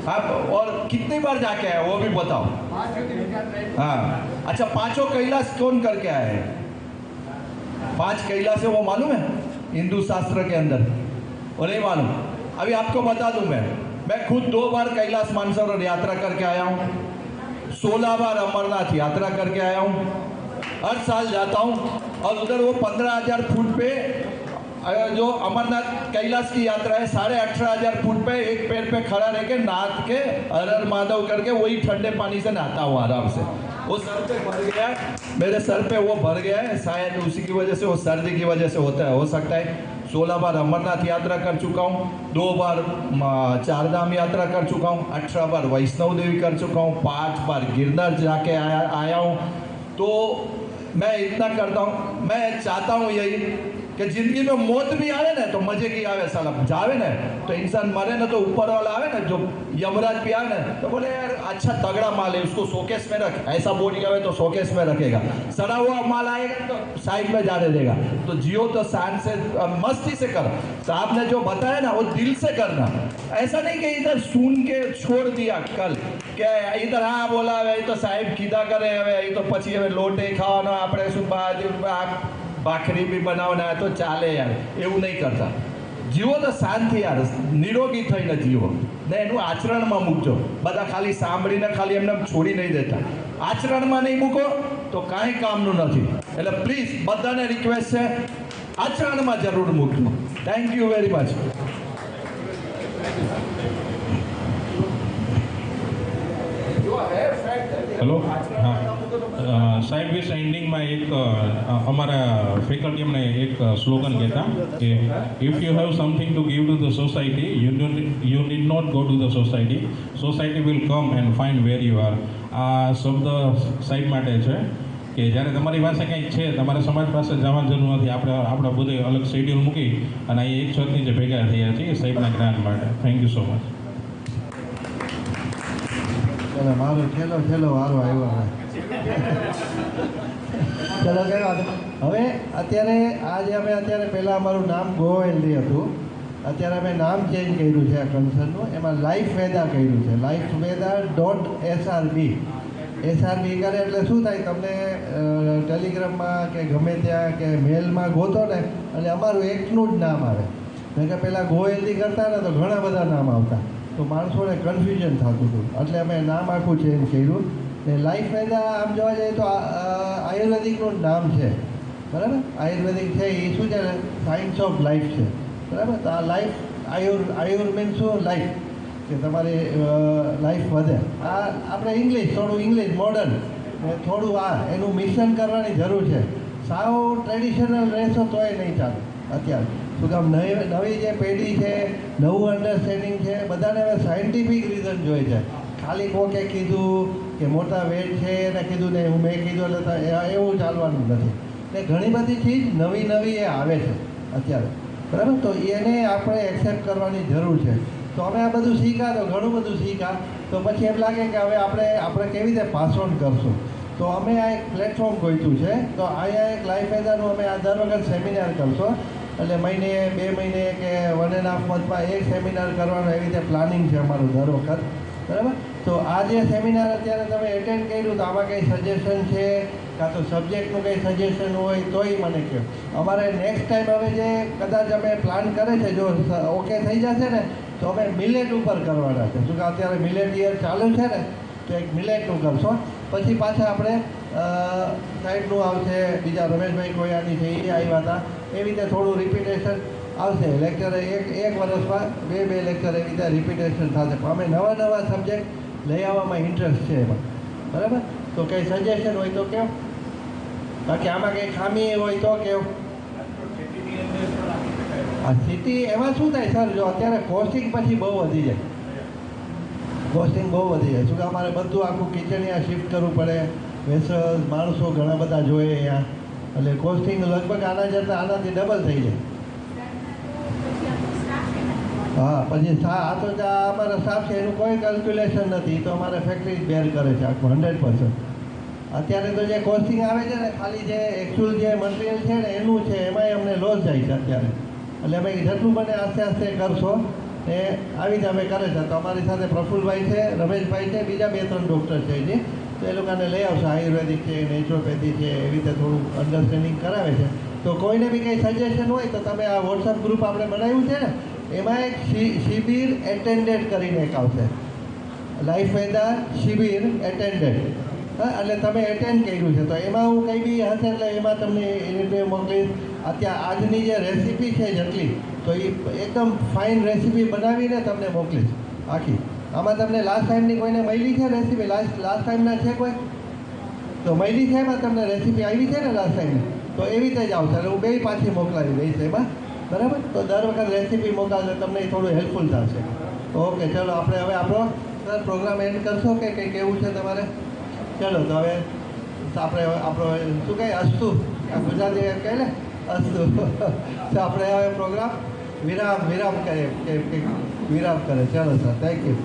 आप और कितनी बार जाके आए वो भी बताओ. हाँ, अच्छा 5 कैलाश कौन करके आए हैं? 5 कैलाश है वो मालूम है हिंदू शास्त्र के अंदर? वो नहीं मालूम? अभी आपको बता दूं, मैं खुद 2 बार कैलाश मानसरोवर यात्रा करके आया हूँ, 16 बार अमरनाथ यात्रा करके आया हूँ. हर साल जाता हूँ और उधर वो 15,000 फुट पे जो अमरनाथ कैलाश की यात्रा है 18,500 फुट पे एक पैर पे खड़ा रह के नाथ के हर हर महादेव करके वही ठंडे पानी से नहाता हूँ आराम से। वो सर पे भर गया है, मेरे सर पे वो भर गया है, शायद उसी की वजह से, वो सर्दी की वजह से होता है, हो सकता है। 16 बार अमरनाथ यात्रा कर चुका हूँ, 2 बार चारधाम यात्रा कर चुका हूँ, 18 बार वैष्णव देवी कर चुका हूँ, 5 बार गिरनार जाके आया हूँ। तो मैं इतना करता हूँ, मैं चाहता हूँ यही कि जिंदगी में मौत भी आवे ना तो मजे की आवे, साला जावे ना तो इंसान मरे ना तो ऊपर वाला आवे ना, जो यमराज भी आवे ना तो बोले यार अच्छा तगड़ा माल है, उसको शोकेस में रख, ऐसा बॉडी आवे तो शोकेस में रखेगा, सड़ा हुआ माल आएगा तो साइड में जाने देगा। तो जियो तो शान से मस्ती से कर, साहब ने जो बताया ना वो दिल से करना, ऐसा नहीं कि इधर सुन के छोड़ दिया कल કે इधर हाँ बोला હવે તો સાહેબ કીધા કરે, હવે એ તો પછી હવે લોટે ખાવાનો, આપણે શું ભાખરી બી બનાવવાના તો ચાલે યાર, એવું નહીં કરતા। જીવો તો શાંતિ યાર, નિરોગી થઈને જીવો ને એનું આચરણમાં મૂકજો। બધા ખાલી સાંભળીને ખાલી એમને છોડી નહીં દેતા, આચરણમાં નહીં મૂકો તો કાંઈ કામનું નથી। એટલે પ્લીઝ બધાને રિક્વેસ્ટ છે, આચરણમાં જરૂર મૂકજો। Thank you very much. Hello हाँ साहेब विश एंडिंगમાં એક અમારા ફેકલ્ટી અમને એક સ્લોગન કહેતા કે if you have something to give to the society you need not go to the society, society will come and find where you are. આ શબ્દ સાહેબ માટે છે કે જ્યારે તમારી પાસે કંઈક છે, તમારે સમાજ પાસે જવાની જરૂર નથી, આપણે બધે અલગ શેડ્યુલ મૂકી અને અહીં એક છત નીચે ભેગા થયા છીએ સાહેબના જ્ઞાન માટે। Thank you so much. ચલો મારો છેલ્લો વારો આવ્યો ચલો કઈ વાત હવે અત્યારે આજે અમે અત્યારે પહેલાં અમારું નામ ગોહેલ્ધી હતું, અત્યારે અમે નામ ચેન્જ કર્યું છે આ કન્સર્નનું, એમાં લાઈફ વેદા કર્યું છે, lifeveda.srb। SRB કરે એટલે શું થાય, તમને ટેલિગ્રામમાં કે ગમે ત્યાં કે મેલમાં ગોતો ને એટલે અમારું એકનું જ નામ આવે, કારણ કે પહેલાં ગોહેલ્ધી કરતા ને તો ઘણા બધા નામ આવતા, તો માણસોને કન્ફ્યુઝન થતું હતું, એટલે અમે નામ આખું ચેન્જ કર્યું ને લાઈફ વેદા આમ જોવા જઈએ તો આયુર્વેદિકનું નામ છે, બરાબર। આયુર્વેદિક છે એ શું છે, સાયન્સ ઓફ લાઈફ છે, બરાબર। તો આ લાઈફ આયુર મીન્સ શું, લાઈફ કે તમારી લાઈફ વધે। આ આપણે થોડું ઇંગ્લિશ મોડર્ન ને થોડું એનું મિશ્રણ કરવાની જરૂર છે। સાવ ટ્રેડિશનલ રહેશો તોય નહીં ચાલે અત્યારે, શું કામ નવી જે પેઢી છે, નવું અન્ડરસ્ટેન્ડિંગ છે, બધાને હવે સાયન્ટિફિક રીઝન જોઈએ છે, ખાલી કોકે કીધું કે મોટા વેટ છે એને કીધું ને મેં કીધું એટલે એવું ચાલવાનું નથી ને ઘણી બધી ચીજ નવી એ આવે છે અત્યારે, બરાબર। તો એને આપણે એક્સેપ્ટ કરવાની જરૂર છે। તો અમે આ બધું શીખ્યા, તો ઘણું બધું શીખ્યા, તો પછી એમ લાગે કે હવે આપણે કેવી રીતે પાસ ઓન કરશું, તો અમે આ એક પ્લેટફોર્મ ગોઠવ્યું છે। તો અહીંયા એક લાઈફ વેદાનું અમે આ દર વખત સેમિનાર કરશો, એટલે મહિને 2 મહિને કે 1.5 મંથમાં એક સેમિનાર કરવાનું એવી રીતે પ્લાનિંગ છે અમારું દર વખત, બરાબર। તો આ જે સેમિનાર અત્યારે તમે એટેન્ડ કર્યું, તો આમાં કંઈ સજેશન છે કાં તો સબ્જેક્ટનું કંઈ સજેશન હોય તોય મને કહો। અમારે નેક્સ્ટ ટાઈમ હવે જે કદાચ અમે પ્લાન કરે છે, જો ઓકે થઈ જશે ને તો અમે મિલેટ ઉપર કરવાના છે, શું કે અત્યારે મિલેટ યર ચાલુ છે ને, તો એક મિલેટનું કરશો, પછી પાછા આપણે સાઈડનું આવશે, બીજા રમેશભાઈ કોયાની છે એ આવ્યા હતા, એવી રીતે થોડું રિપીટેશન આવશે, લેક્ચર એક વર્ષમાં 2 લેક્ચર એવી રીતે રિપીટેશન થશે, પણ અમે નવા સબ્જેક્ટ લઈ આવવામાં ઇન્ટરેસ્ટ છે એમાં, બરાબર। તો કંઈ સજેશન હોય તો કહો, બાકી આમાં કંઈ ખામી હોય તો કહો। આ સિટી એમાં શું થાય સર, જો અત્યારે કોસ્ટિંગ પછી બહુ વધી જાય, શું કે અમારે બધું આખું કિચન અહીંયા શિફ્ટ કરવું પડે, વેસલ્સ માણસો ઘણા બધા જોઈએ અહીંયા, એટલે કોસ્ટિંગ લગભગ આનાથી ડબલ થઈ જાય। હા પછી આ તો અમારા સ્ટાફ છે એનું કોઈ કેલ્ક્યુલેશન નથી, તો અમારે ફેક્ટરી બેર કરે છે આખું 100%। અત્યારે તો જે કોસ્ટિંગ આવે છે ને, ખાલી જે એકચ્યુઅલ જે મટીરિયલ છે ને એનું છે, એમાંય અમને લોસ જાય છે અત્યારે, એટલે અમે જેટલું બને આસ્તે કરશો એ આવી રીતે અમે કરે છે। તો અમારી સાથે પ્રફુલભાઈ છે, રમેશભાઈ છે, બીજા 2-3 ડૉક્ટર છે જે, તો એ લોકોને લઈ આવશે, આયુર્વેદિક છે, નેચરોપેથી છે, એવી રીતે થોડું અન્ડરસ્ટેન્ડિંગ કરાવે છે। તો કોઈને બી કંઈ સજેશન હોય તો તમે આ વોટ્સઅપ ગ્રુપ આપણે બનાવ્યું છે ને, એમાં એક શિબિર એટેન્ડેડ કરીને એક આવશે, લાઈફ વેદા શિબિર એટેન્ડેડ, હા, એટલે તમે એટેન્ડ કર્યું છે તો એમાં હું કંઈ બી હશે એટલે એમાં તમને ઇન્ટરવ્યૂ મોકલીશ, અત્યારે આજની જે રેસીપી છે જેટલી તો એ એકદમ ફાઇન રેસીપી બનાવીને તમને મોકલીશ આખી. આમાં તમને લાસ્ટ ટાઈમની કોઈને મળી છે રેસીપી? લાસ્ટ ટાઈમના છે કોઈ? તો મળી છે એમાં તમને રેસીપી આવી છે ને લાસ્ટ ટાઈમની? તો એવી રીતે જ આવશે. એટલે હું બે પાછી મોકલાવી દઈશ એમાં, બરાબર? તો દર વખત રેસીપી મોકલાવશે તમને એ થોડું હેલ્પફુલ થશે. ઓકે, ચલો આપણે હવે આપણો પ્રોગ્રામ એન્ડ કરશો કે કંઈ કેવું છે તમારે? ચલો તો હવે આપણે આપણો શું કહે અસ્તુ, ગુજરાતી એમ કહે ને અસ્તુ. તો આપણે હવે પ્રોગ્રામ વિરામ કરે કે વિરામ કરે. ચલો સર, થેન્ક યુ.